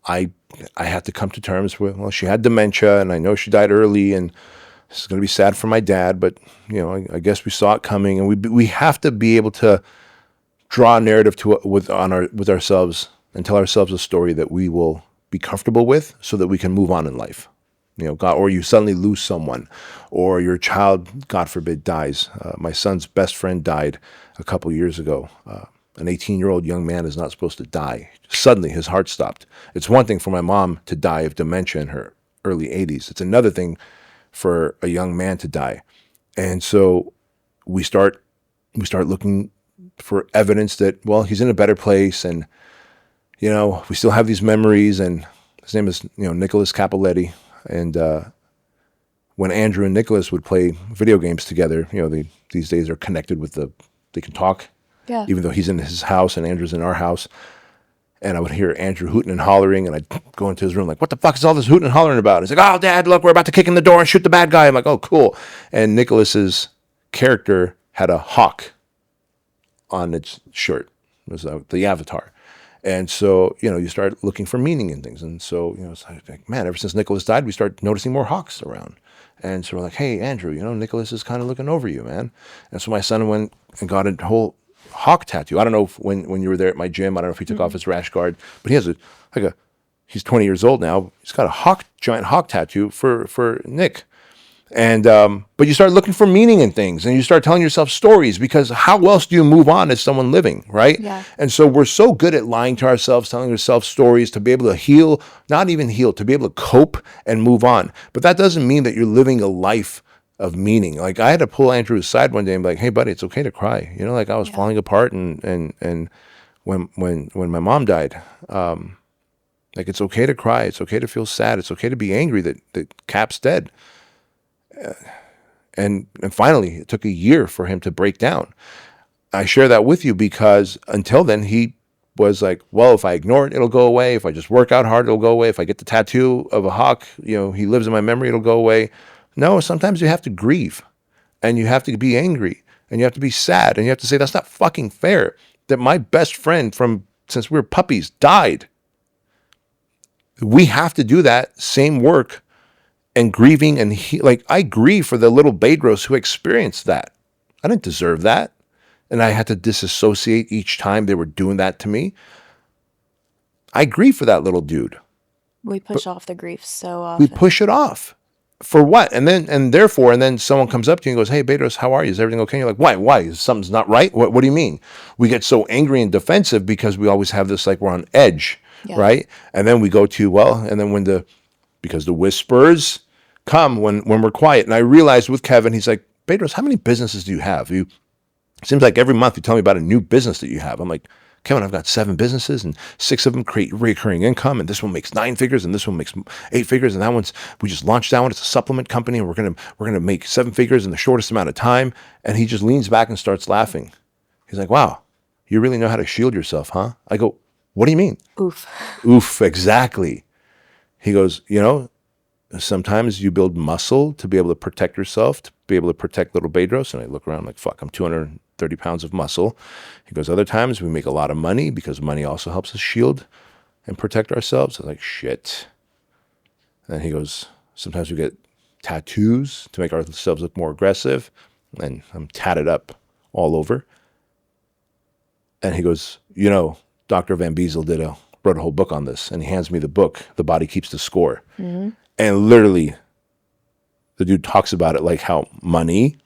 I had to come to terms with, well, she had dementia, and I know she died early, and this is going to be sad for my dad, but I guess we saw it coming, and we have to be able to draw a narrative with ourselves and tell ourselves a story that we will be comfortable with, so that we can move on in life. God, or you suddenly lose someone, or your child, God forbid, dies. My son's best friend died a couple years ago. An 18-year-old young man is not supposed to die. Suddenly, his heart stopped. It's one thing for my mom to die of dementia in her early 80s. It's another thing for a young man to die. And so we start looking for evidence that, well, he's in a better place, and we still have these memories. And his name is Nicholas Capoletti. And when Andrew and Nicholas would play video games together, these days are connected with they can talk, even though he's in his house and Andrew's in our house. And I would hear Andrew hooting and hollering, and I'd go into his room like, what the fuck is all this hooting and hollering about? He's like, oh, Dad, look, we're about to kick in the door and shoot the bad guy. I'm like, oh, cool. And Nicholas's character had a hawk on its shirt. It was the avatar. And so, you start looking for meaning in things. And so, it's like, man, ever since Nicholas died, we start noticing more hawks around. And so we're like, hey, Andrew, Nicholas is kind of looking over you, man. And so my son went and got a whole hawk tattoo. I don't know if when you were there at my gym, I don't know if he took off his rash guard, but he has he's 20 years old now. He's got a giant hawk tattoo for Nick. And but you start looking for meaning in things, and you start telling yourself stories, because how else do you move on as someone living, right? Yeah. And so we're so good at lying to ourselves, telling ourselves stories to be able to heal, not even heal, to be able to cope and move on. But that doesn't mean that you're living a life of meaning. Like, I had to pull Andrew aside one day and be like, hey, buddy, it's okay to cry. Like, I was falling apart, and when my mom died, like, it's okay to cry. It's okay to feel sad. It's okay to be angry that Cap's dead. And finally, it took a year for him to break down. I share that with you because until then, he was like, well, if I ignore it, it'll go away. If I just work out hard, it'll go away. If I get the tattoo of a hawk, he lives in my memory, it'll go away. No, sometimes you have to grieve, and you have to be angry, and you have to be sad, and you have to say, that's not fucking fair that my best friend since we were puppies died. We have to do that same work and grieving, and I grieve for the little Bedros who experienced that. I didn't deserve that. And I had to disassociate each time they were doing that to me. I grieve for that little dude. We push off the grief so often. We push it off. For what? And then someone comes up to you and goes, hey, Bedros, how are you? Is everything okay? And you're like, why? Something's not right? What do you mean? We get so angry and defensive because we always have this, like, we're on edge, right? And then we go to, and then because the whispers come when we're quiet. And I realized with Kevin, he's like, Bedros, how many businesses do you have? It seems like every month you tell me about a new business that you have. I'm like, Kevin, I've got 7 businesses, and 6 of them create recurring income, and this one makes 9 figures, and this one makes 8 figures, and we just launched that one. It's a supplement company, and we're gonna make 7 figures in the shortest amount of time. And he just leans back and starts laughing. He's like, wow, you really know how to shield yourself, huh? I go, what do you mean? Oof, exactly. He goes, sometimes you build muscle to be able to protect yourself, to be able to protect little Bedros. And I look around like, fuck, I'm 230 pounds of muscle. He goes, other times we make a lot of money because money also helps us shield and protect ourselves. I was like, shit. And he goes, sometimes we get tattoos to make ourselves look more aggressive. And I'm tatted up all over. And he goes, Dr. Van Bezel wrote a whole book on this. And he hands me the book, The Body Keeps the Score. Mm-hmm. And literally, the dude talks about it like how money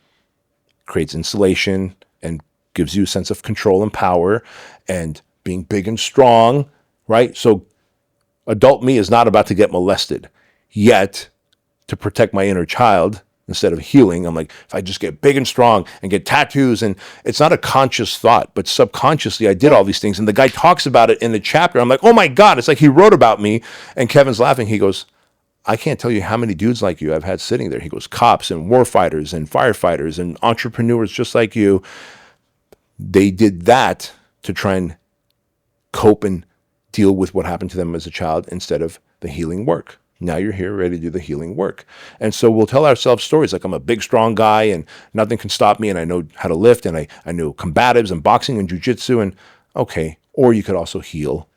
creates insulation and gives you a sense of control and power, and being big and strong, right? So adult me is not about to get molested. Yet, to protect my inner child, instead of healing, I'm like, if I just get big and strong and get tattoos, and it's not a conscious thought, but subconsciously I did all these things. And the guy talks about it in the chapter. I'm like, oh my God, it's like he wrote about me. And Kevin's laughing. He goes, I can't tell you how many dudes like you I've had sitting there. He goes, cops and warfighters and firefighters and entrepreneurs just like you. They did that to try and cope and deal with what happened to them as a child instead of the healing work. Now you're here ready to do the healing work. And so we'll tell ourselves stories like I'm a big, strong guy and nothing can stop me, and I know how to lift, and I know combatives and boxing and jujitsu, and okay. Or you could also heal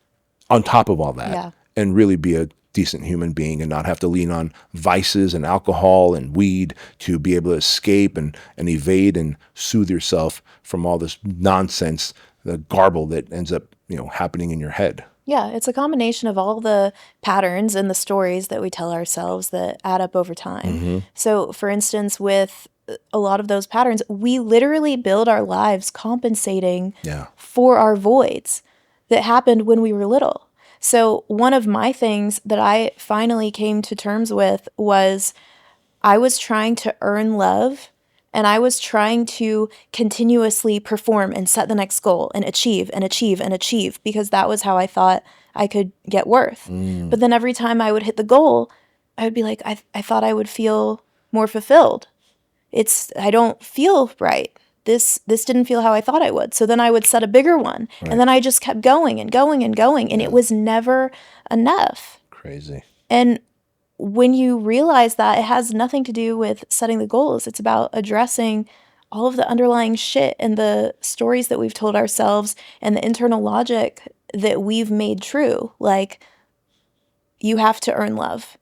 on top of all that and really be a decent human being and not have to lean on vices and alcohol and weed to be able to escape and evade and soothe yourself from all this nonsense, the garble that ends up, happening in your head. Yeah, it's a combination of all the patterns and the stories that we tell ourselves that add up over time. Mm-hmm. So, for instance, with a lot of those patterns, we literally build our lives compensating for our voids that happened when we were little. So one of my things that I finally came to terms with was I was trying to earn love, and I was trying to continuously perform and set the next goal and achieve and achieve and achieve, because that was how I thought I could get worth. But then every time I would hit the goal, I would be like, I thought I would feel more fulfilled. I don't feel right. this didn't feel how I thought I would. So then I would set a bigger one. Right. And then I just kept going and going and going. And it was never enough. Crazy. And when you realize that, it has nothing to do with setting the goals. It's about addressing all of the underlying shit and the stories that we've told ourselves and the internal logic that we've made true. Like, you have to earn love.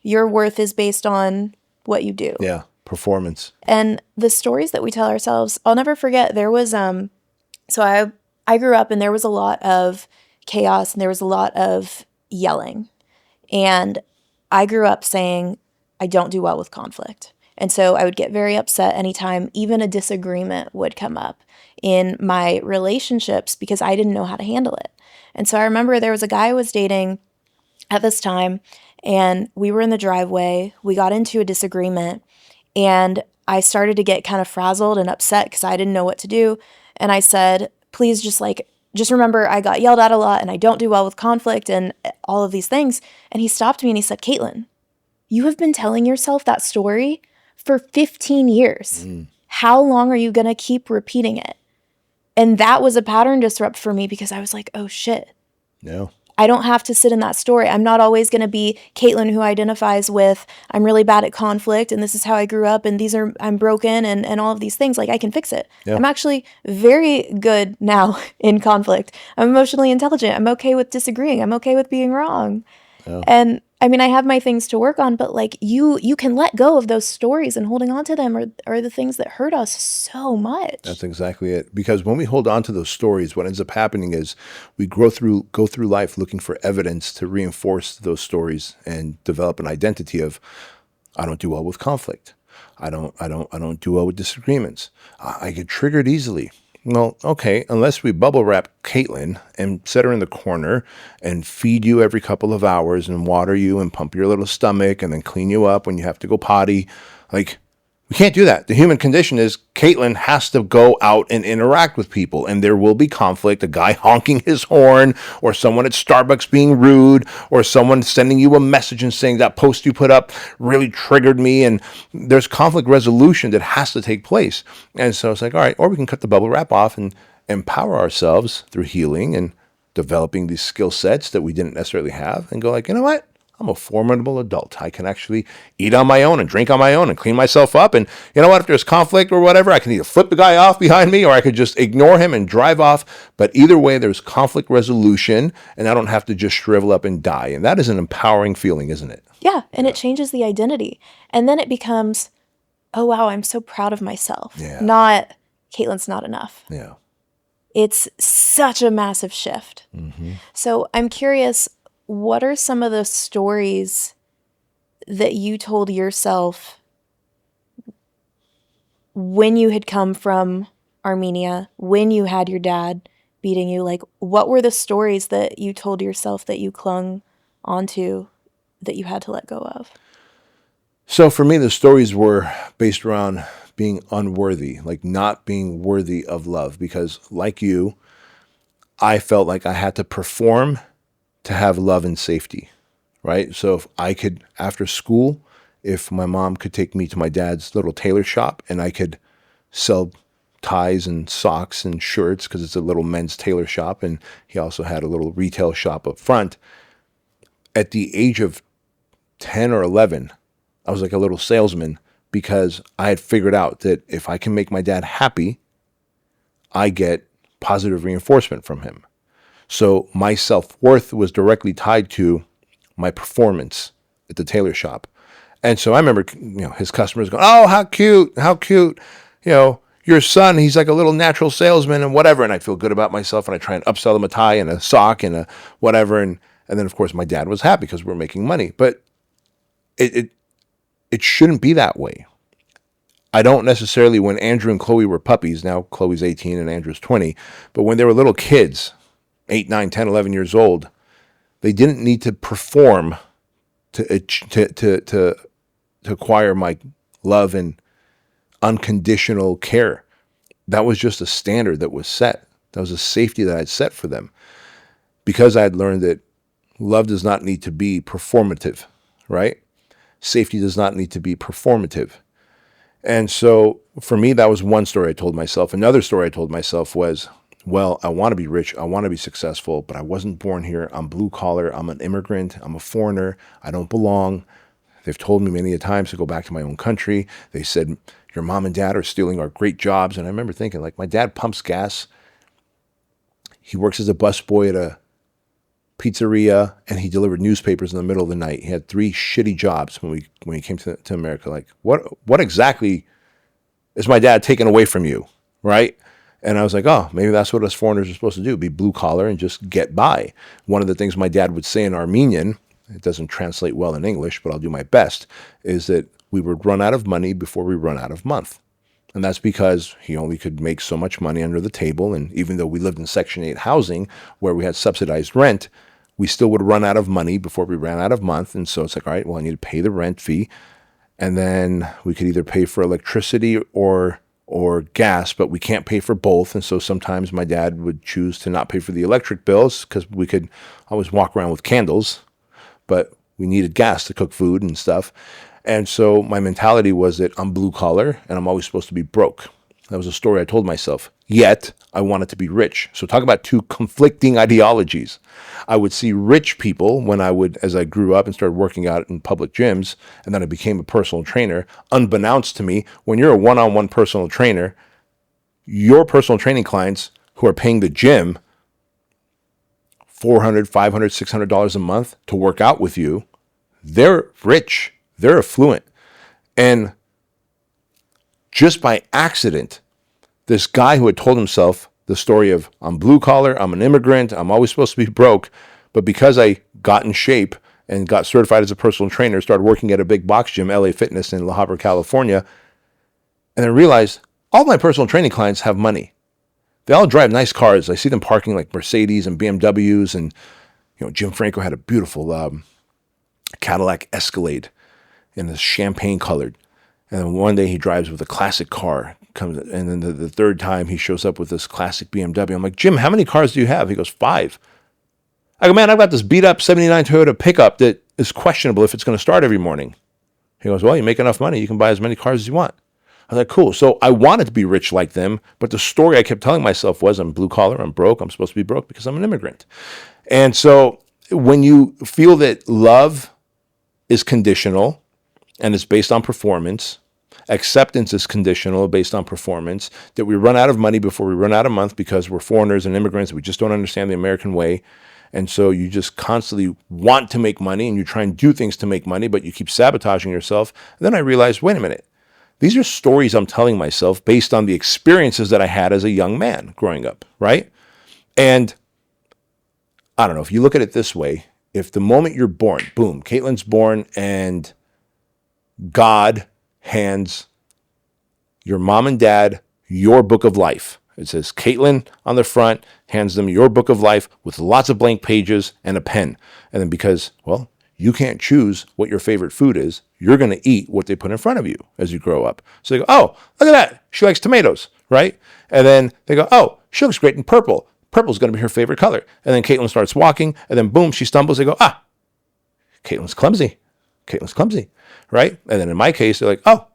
Your worth is based on what you do. Yeah. Performance. And the stories that we tell ourselves, I'll never forget. There was so I grew up and there was a lot of chaos and there was a lot of yelling. And I grew up saying I don't do well with conflict. And so I would get very upset anytime even a disagreement would come up in my relationships because I didn't know how to handle it. And so I remember there was a guy I was dating at this time, and we were in the driveway. We got into a disagreement, and I started to get kind of frazzled and upset because I didn't know what to do. And I said, please just remember I got yelled at a lot and I don't do well with conflict and all of these things. And he stopped me and he said, Caitlin, you have been telling yourself that story for 15 years. How long are you going to keep repeating it? And that was a pattern disrupt for me because I was like, oh shit. No. I don't have to sit in that story. I'm not always going to be Caitlin who identifies with, I'm really bad at conflict and this is how I grew up and I'm broken and all of these things. Like, I can fix it. Yeah. I'm actually very good now in conflict. I'm emotionally intelligent. I'm okay with disagreeing. I'm okay with being wrong. Oh. And I mean, I have my things to work on, but like you can let go of those stories, and holding on to them are the things that hurt us so much. That's exactly it. Because when we hold on to those stories, what ends up happening is we go through life looking for evidence to reinforce those stories and develop an identity of, I don't do well with conflict. I don't do well with disagreements. I get triggered easily. Well, okay, unless we bubble wrap Caitlin and set her in the corner and feed you every couple of hours and water you and pump your little stomach and then clean you up when you have to go potty, like, we can't do that. The human condition is Caitlin has to go out and interact with people, and there will be conflict, a guy honking his horn, or someone at Starbucks being rude, or someone sending you a message and saying that post you put up really triggered me, and there's conflict resolution that has to take place. And so it's like, all right, or we can cut the bubble wrap off and empower ourselves through healing and developing these skill sets that we didn't necessarily have and go like, you know what? I'm a formidable adult. I can actually eat on my own and drink on my own and clean myself up. And you know what? If there's conflict or whatever, I can either flip the guy off behind me or I could just ignore him and drive off. But either way, there's conflict resolution and I don't have to just shrivel up and die. And that is an empowering feeling, isn't it? Yeah. And it changes the identity. And then it becomes, oh, wow, I'm so proud of myself. Yeah. Not, Caitlin's not enough. Yeah. It's such a massive shift. Mm-hmm. So I'm curious, what are some of the stories that you told yourself when you had come from Armenia, when you had your dad beating you? Like, what were the stories that you told yourself that you clung onto that you had to let go of? So for me, the stories were based around being unworthy, like not being worthy of love, because like you, I felt like I had to perform to have love and safety, right? So if I could, after school, if my mom could take me to my dad's little tailor shop and I could sell ties and socks and shirts, because it's a little men's tailor shop, and he also had a little retail shop up front. At the age of 10 or 11, I was like a little salesman because I had figured out that if I can make my dad happy, I get positive reinforcement from him. So my self-worth was directly tied to my performance at the tailor shop. And so I remember, his customers going, oh, how cute. Your son, he's like a little natural salesman and whatever. And I feel good about myself and I try and upsell him a tie and a sock and a whatever. And then, of course, my dad was happy because we're making money. But it shouldn't be that way. I don't necessarily, when Andrew and Chloe were puppies, now Chloe's 18 and Andrew's 20, but when they were little kids, 8, 9, 10, 11 years old, they didn't need to perform to acquire my love and unconditional care. That was just a standard that was set. That was a safety that I'd set for them. Because I had learned that love does not need to be performative, right? Safety does not need to be performative. And so for me, that was one story I told myself. Another story I told myself was, well, I want to be rich. I want to be successful, but I wasn't born here. I'm blue collar. I'm an immigrant. I'm a foreigner. I don't belong. They've told me many a times to go back to my own country. They said, your mom and dad are stealing our great jobs. And I remember thinking, like, my dad pumps gas. He works as a busboy at a pizzeria, and he delivered newspapers in the middle of the night. He had 3 shitty jobs when he came to America. Like, what exactly is my dad taking away from you, right? And I was like, oh, maybe that's what us foreigners are supposed to do, be blue collar and just get by. One of the things my dad would say in Armenian, it doesn't translate well in English, but I'll do my best, is that we would run out of money before we run out of month. And that's because he only could make so much money under the table. And even though we lived in Section 8 housing where we had subsidized rent, we still would run out of money before we ran out of month. And so it's like, all right, well, I need to pay the rent fee. And then we could either pay for electricity or gas, but we can't pay for both. And so sometimes my dad would choose to not pay for the electric bills because we could always walk around with candles, but we needed gas to cook food and stuff. And so my mentality was that I'm blue collar and I'm always supposed to be broke. That was a story I told myself. Yet I wanted to be rich. So talk about 2 conflicting ideologies. I would see rich people as I grew up and started working out in public gyms, and then I became a personal trainer. Unbeknownst to me, when you're a one-on-one personal trainer, your personal training clients who are paying the gym $400, $500, $600 a month to work out with you, they're rich, they're affluent. And just by accident, this guy who had told himself the story of, I'm blue collar, I'm an immigrant, I'm always supposed to be broke, but because I got in shape and got certified as a personal trainer, started working at a big box gym, LA Fitness in La Habra, California, and I realized all my personal training clients have money. They all drive nice cars. I see them parking like Mercedes and BMWs, and Jim Franco had a beautiful Cadillac Escalade, and it's champagne colored. And then one day he drives with a classic car, and then the third time he shows up with this classic BMW. I'm like, Jim, how many cars do you have? He goes, 5. I go, man, I've got this beat up 79 Toyota pickup that is questionable if it's going to start every morning. He goes, well, you make enough money, you can buy as many cars as you want. I was like, cool. So I wanted to be rich like them, but the story I kept telling myself was, I'm blue collar, I'm broke, I'm supposed to be broke because I'm an immigrant. And so when you feel that love is conditional and it's based on performance, acceptance is conditional based on performance, that we run out of money before we run out of month because we're foreigners and immigrants, we just don't understand the American way. And so you just constantly want to make money and you try and do things to make money, but you keep sabotaging yourself. And then I realized, wait a minute, these are stories I'm telling myself based on the experiences that I had as a young man growing up, right? And I don't know, if you look at it this way, if the moment you're born, boom, Caitlin's born and God hands your mom and dad your book of life. It says Caitlin on the front, hands them your book of life with lots of blank pages and a pen. And then because, well, you can't choose what your favorite food is, you're going to eat what they put in front of you as you grow up. So they go, oh, look at that. She likes tomatoes, right? And then they go, oh, she looks great in purple. Purple's going to be her favorite color. And then Caitlin starts walking, and then boom, she stumbles. They go, Caitlin's clumsy. Caitlin's clumsy, right? And then in my case, they're like, oh,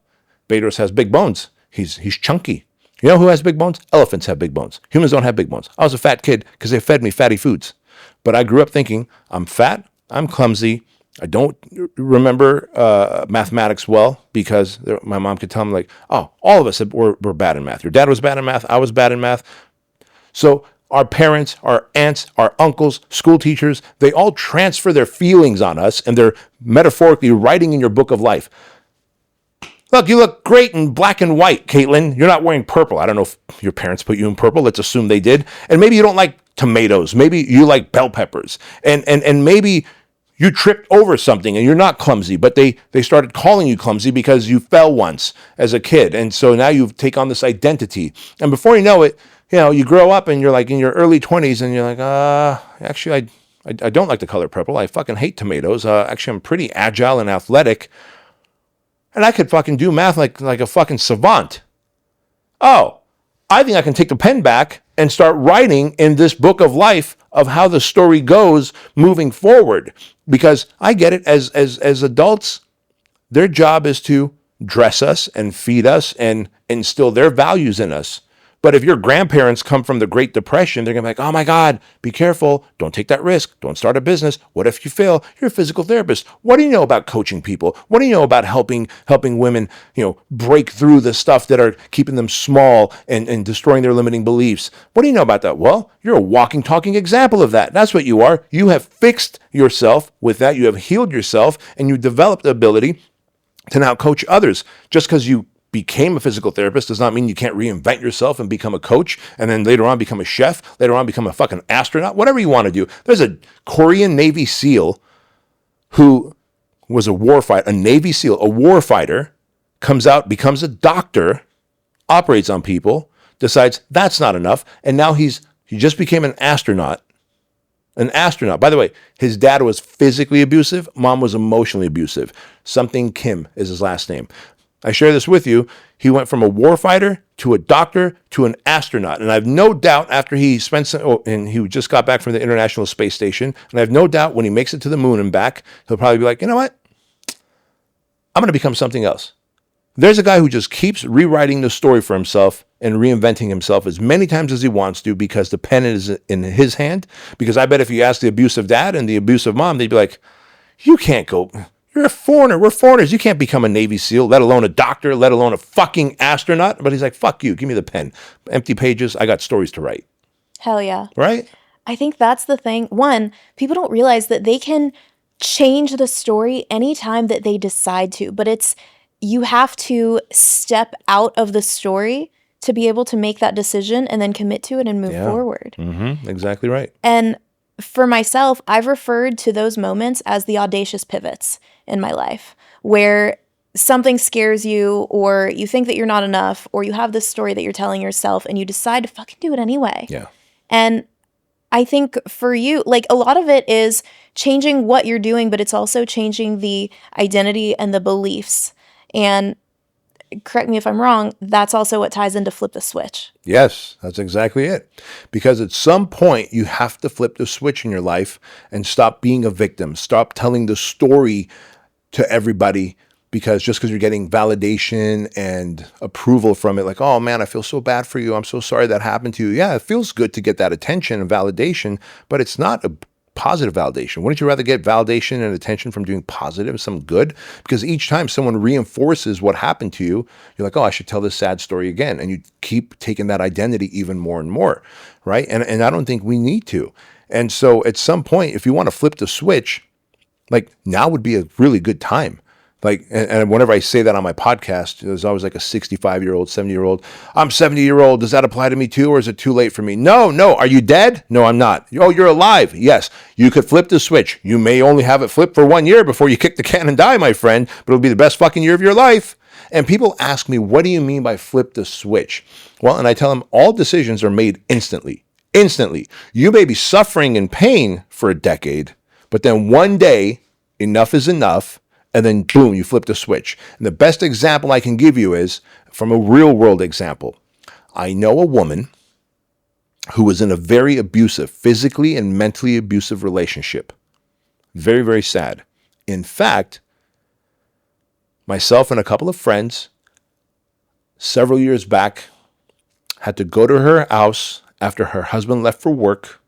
Bedros has big bones. He's chunky. You know who has big bones? Elephants have big bones. Humans don't have big bones. I was a fat kid because they fed me fatty foods. But I grew up thinking, I'm fat, I'm clumsy, I don't remember mathematics well because my mom could tell me like, oh, all of us were bad in math. Your dad was bad in math. I was bad in math. So our parents, our aunts, our uncles, school teachers, they all transfer their feelings on us and they're metaphorically writing in your book of life. Look, you look great in black and white, Caitlin. You're not wearing purple. I don't know if your parents put you in purple. Let's assume they did. And maybe you don't like tomatoes. Maybe you like bell peppers. And maybe you tripped over something and you're not clumsy, but they started calling you clumsy because you fell once as a kid. And so now you take on this identity. And before you know it, you grow up and you're like in your early 20s and you're like, actually, I don't like the color purple. I fucking hate tomatoes. Actually, I'm pretty agile and athletic. And I could fucking do math like a fucking savant. Oh, I think I can take the pen back and start writing in this book of life of how the story goes moving forward. Because I get it, as adults, their job is to dress us and feed us and instill their values in us. But if your grandparents come from the Great Depression, they're going to be like, oh my God, be careful. Don't take that risk. Don't start a business. What if you fail? You're a physical therapist. What do you know about coaching people? What do you know about helping women, break through the stuff that are keeping them small and destroying their limiting beliefs? What do you know about that? Well, you're a walking, talking example of that. That's what you are. You have fixed yourself with that. You have healed yourself and you developed the ability to now coach others. Just because you became a physical therapist does not mean you can't reinvent yourself and become a coach and then later on become a chef, later on become a fucking astronaut, whatever you want to do. There's a Korean Navy SEAL who was a warfighter, a Navy SEAL, a warfighter, comes out, becomes a doctor, operates on people, decides that's not enough, and now he just became an astronaut. An astronaut. By the way, his dad was physically abusive. Mom was emotionally abusive. Something Kim is his last name. I share this with you. He went from a warfighter to a doctor to an astronaut. And I have no doubt after he and he just got back from the International Space Station, and I have no doubt when he makes it to the moon and back, he'll probably be like, you know what? I'm going to become something else. There's a guy who just keeps rewriting the story for himself and reinventing himself as many times as he wants to because the pen is in his hand. Because I bet if you ask the abusive dad and the abusive mom, they'd be like, you can't go. You're a foreigner. We're foreigners. You can't become a Navy SEAL, let alone a doctor, let alone a fucking astronaut. But he's like, fuck you. Give me the pen. Empty pages. I got stories to write. Hell yeah. Right? I think that's the thing. One, people don't realize that they can change the story anytime that they decide to, but you have to step out of the story to be able to make that decision and then commit to it and move forward. Mm-hmm. Exactly right. And for myself, I've referred to those moments as the audacious pivots in my life, where something scares you or you think that you're not enough or you have this story that you're telling yourself and you decide to fucking do it anyway. Yeah. And I think for you, like a lot of it is changing what you're doing, but it's also changing the identity and the beliefs. And correct me if I'm wrong, that's also what ties into flip the switch. Yes, that's exactly it. Because at some point, you have to flip the switch in your life and stop being a victim. Stop telling the story to everybody because you're getting validation and approval from it, like, oh man, I feel so bad for you. I'm so sorry that happened to you. Yeah, it feels good to get that attention and validation, but it's not a positive validation. Wouldn't you rather get validation and attention from doing positive, some good? Because each time someone reinforces what happened to you, you're like, oh, I should tell this sad story again. And you keep taking that identity even more and more, right? And I don't think we need to. And so at some point, if you want to flip the switch, like now would be a really good time. Like, and whenever I say that on my podcast, there's always like a 65-year-old, 70-year-old. I'm 70-year-old. Does that apply to me too, or is it too late for me? No. Are you dead? No, I'm not. Oh, you're alive. Yes. You could flip the switch. You may only have it flipped for 1 year before you kick the can and die, my friend, but it'll be the best fucking year of your life. And people ask me, what do you mean by flip the switch? Well, and I tell them all decisions are made instantly. Instantly. You may be suffering in pain for a decade, but then one day, enough is enough. And then boom, you flip the switch. And the best example I can give you is from a real world example. I know a woman who was in a very abusive, physically and mentally abusive relationship. Very, very sad. In fact, myself and a couple of friends, several years back, had to go to her house after her husband left for work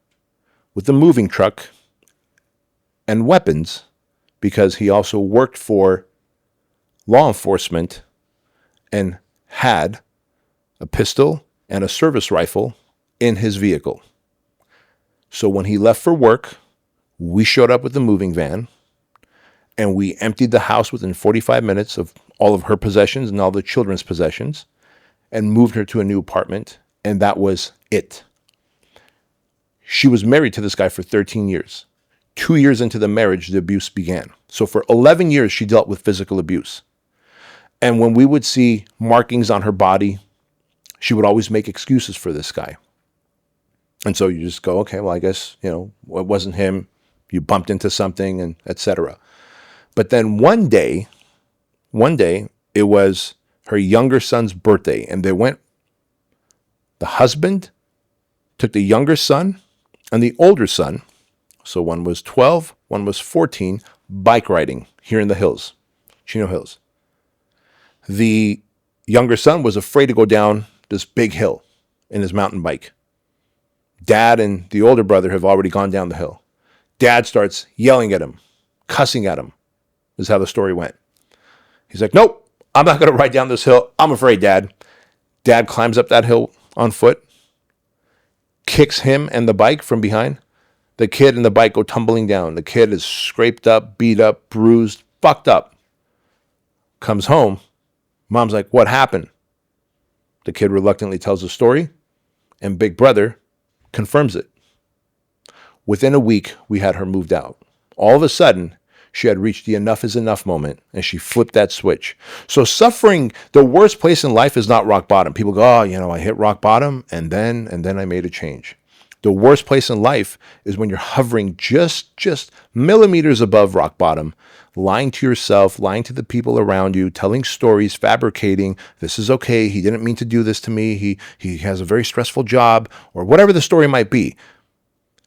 with a moving truck and weapons, because he also worked for law enforcement and had a pistol and a service rifle in his vehicle. So when he left for work, we showed up with the moving van and we emptied the house within 45 minutes of all of her possessions and all the children's possessions and moved her to a new apartment. And that was it. She was married to this guy for 13 years. 2 years into the marriage, the abuse began. So for 11 years, she dealt with physical abuse. And when we would see markings on her body, she would always make excuses for this guy. And so you just go, okay, well, I guess, it wasn't him. You bumped into something and etc. But then one day, it was her younger son's birthday. And the husband took the younger son and the older son, so one was 12, one was 14, bike riding here in the hills, Chino Hills. The younger son was afraid to go down this big hill in his mountain bike. Dad and the older brother have already gone down the hill. Dad starts yelling at him, cussing at him. This is how the story went. He's like, nope, I'm not going to ride down this hill. I'm afraid, Dad. Dad climbs up that hill on foot, kicks him and the bike from behind. The kid and the bike go tumbling down. The kid is scraped up, beat up, bruised, fucked up. Comes home. Mom's like, what happened? The kid reluctantly tells the story, and Big Brother confirms it. Within a week, we had her moved out. All of a sudden, she had reached the enough is enough moment, and she flipped that switch. So suffering, the worst place in life is not rock bottom. People go, oh, I hit rock bottom, and then I made a change. The worst place in life is when you're hovering just millimeters above rock bottom, lying to yourself, lying to the people around you, telling stories, fabricating, this is okay, he didn't mean to do this to me, he has a very stressful job, or whatever the story might be,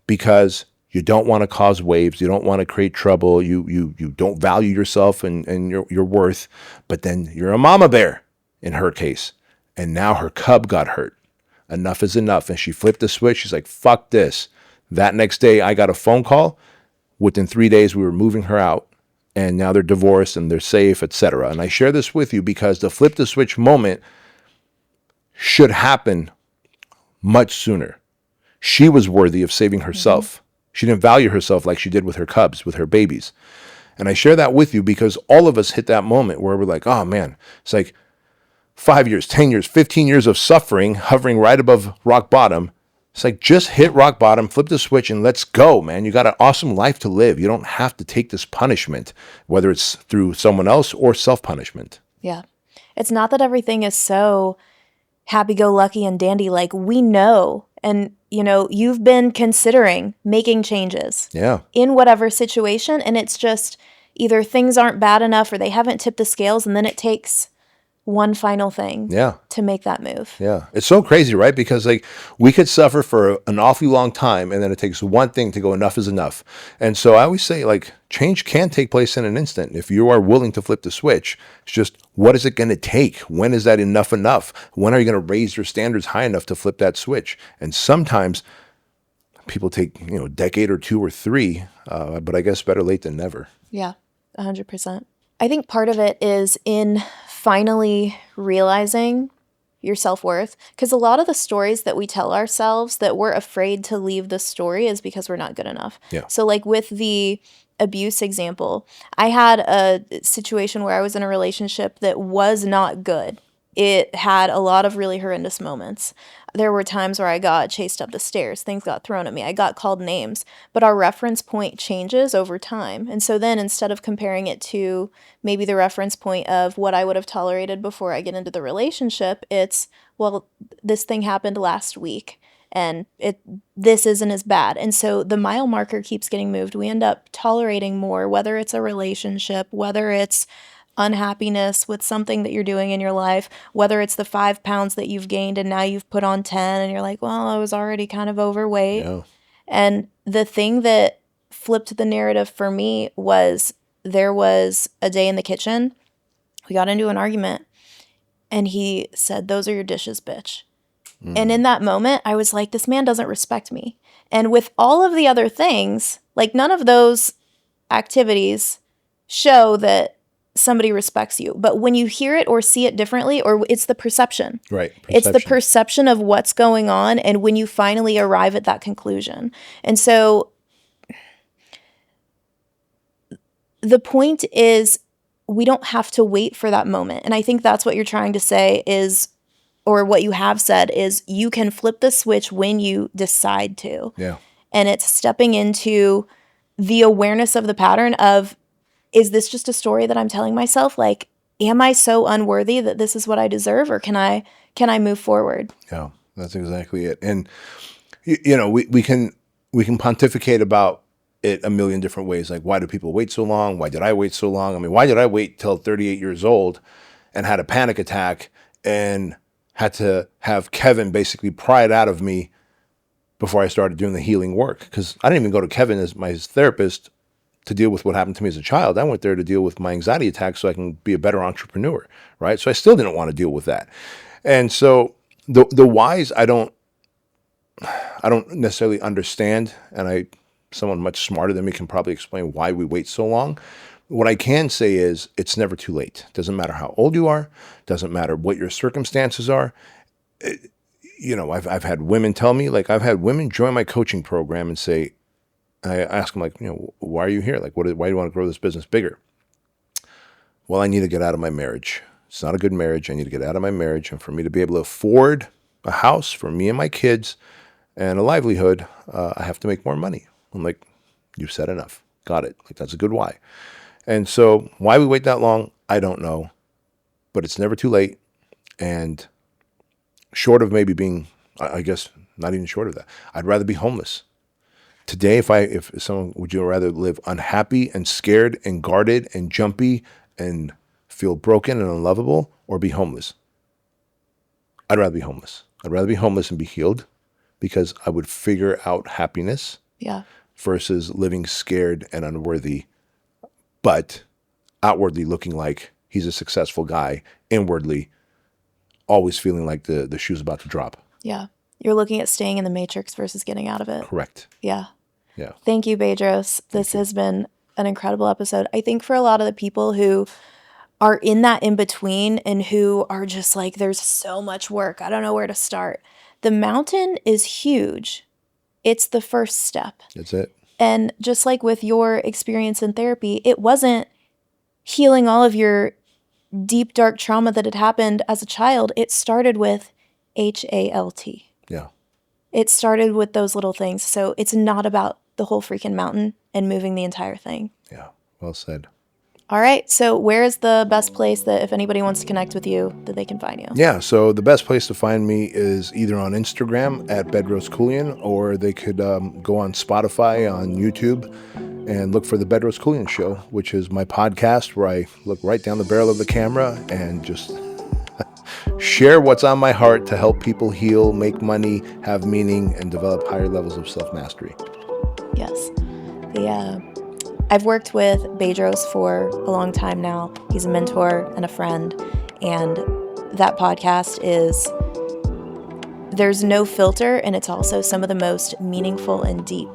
because you don't want to cause waves, you don't want to create trouble, you don't value yourself and your worth, but then you're a mama bear in her case, and now her cub got hurt. Enough is enough. And she flipped the switch. She's like, fuck this. That next day, I got a phone call. Within 3 days, we were moving her out. And now they're divorced and they're safe, etc. And I share this with you because the flip the switch moment should happen much sooner. She was worthy of saving herself. She didn't value herself like she did with her cubs, with her babies. And I share that with you because all of us hit that moment where we're like, oh man, it's like 5 years, 10 years, 15 years of suffering, hovering right above rock bottom. It's like, just hit rock bottom, flip the switch, and let's go, man. You got an awesome life to live. You don't have to take this punishment, whether it's through someone else or self-punishment. Yeah. It's not that everything is so happy-go-lucky and dandy. Like, we know, and, you've been considering making changes in whatever situation, and it's just either things aren't bad enough or they haven't tipped the scales, and then it takes one final thing to make that move. Yeah. It's so crazy, right? Because we could suffer for an awfully long time, and then it takes one thing to go, enough is enough. And so I always say, change can take place in an instant if you are willing to flip the switch. It's just, what is it going to take? When is that enough? When are you going to raise your standards high enough to flip that switch? And sometimes people take, a decade or 2 or 3, but I guess better late than never. Yeah, 100%. I think part of it is in finally realizing your self-worth, because a lot of the stories that we tell ourselves that we're afraid to leave the story is because we're not good enough. Yeah. So with the abuse example, I had a situation where I was in a relationship that was not good. It had a lot of really horrendous moments. There were times where I got chased up the stairs. Things got thrown at me. I got called names. But our reference point changes over time. And so then instead of comparing it to maybe the reference point of what I would have tolerated before I get into the relationship, it's, well, this thing happened last week and this isn't as bad. And so the mile marker keeps getting moved. We end up tolerating more, whether it's a relationship, whether it's unhappiness with something that you're doing in your life, whether it's the 5 pounds that you've gained and now you've put on 10 and you're like, well, I was already kind of overweight. Yeah. And the thing that flipped the narrative for me was there was a day in the kitchen. We got into an argument and he said, those are your dishes, bitch. And in that moment, I was like, this man doesn't respect me. And with all of the other things, none of those activities show that somebody respects you. But when you hear it or see it differently, or it's the perception. Right. It's the perception of what's going on and when you finally arrive at that conclusion. And so the point is we don't have to wait for that moment. And I think that's what you're trying to say is, or what you have said is, you can flip the switch when you decide to. Yeah. And it's stepping into the awareness of the pattern of, is this just a story that I'm telling myself? Am I so unworthy that this is what I deserve, or can I move forward? Yeah, that's exactly it. And we can pontificate about it a million different ways. Why do people wait so long? Why did I wait so long? I mean, why did I wait till 38 years old and had a panic attack and had to have Kevin basically pry it out of me before I started doing the healing work? Because I didn't even go to Kevin as my therapist to deal with what happened to me as a child. I went there to deal with my anxiety attacks so I can be a better entrepreneur, right? So I still didn't want to deal with that. And so the whys I don't necessarily understand, and someone much smarter than me can probably explain why we wait so long. What I can say is it's never too late. Doesn't matter how old you are, doesn't matter what your circumstances are. I've had women tell me, like I've had women join my coaching program and say, I ask them, like, why are you here? Like, why do you want to grow this business bigger? Well, I need to get out of my marriage. It's not a good marriage. I need to get out of my marriage. And for me to be able to afford a house for me and my kids and a livelihood, I have to make more money. I'm like, you said enough. Got it. Like, that's a good why. And so why we wait that long, I don't know. But it's never too late. And short of maybe being, I guess, not even short of that, I'd rather be homeless. Today, if someone, would you rather live unhappy and scared and guarded and jumpy and feel broken and unlovable, or be homeless? I'd rather be homeless. I'd rather be homeless and be healed, because I would figure out happiness versus living scared and unworthy, but outwardly looking like he's a successful guy, inwardly always feeling like the shoe's about to drop. Yeah. You're looking at staying in the matrix versus getting out of it. Correct. Yeah. Yeah. Thank you, Bedros. This has been an incredible episode. I think for a lot of the people who are in that in between and who are just like, there's so much work, I don't know where to start. The mountain is huge. It's the first step. That's it. And just like with your experience in therapy, it wasn't healing all of your deep, dark trauma that had happened as a child. It started with HALT. Yeah. It started with those little things. So it's not about the whole freaking mountain and moving the entire thing. Yeah. Well said. All right. So where is the best place that if anybody wants to connect with you, that they can find you? Yeah. So the best place to find me is either on Instagram at Bedros Keuilian, or they could go on Spotify, on YouTube, and look for the Bedros Keuilian Show, which is my podcast where I look right down the barrel of the camera and just share what's on my heart to help people heal, make money, have meaning, and develop higher levels of self-mastery. Yes. I've worked with Bedros for a long time now. He's a mentor and a friend. And that podcast there's no filter, and it's also some of the most meaningful and deep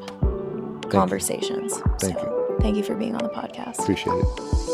conversations. Thank you. Thank you for being on the podcast. Appreciate it.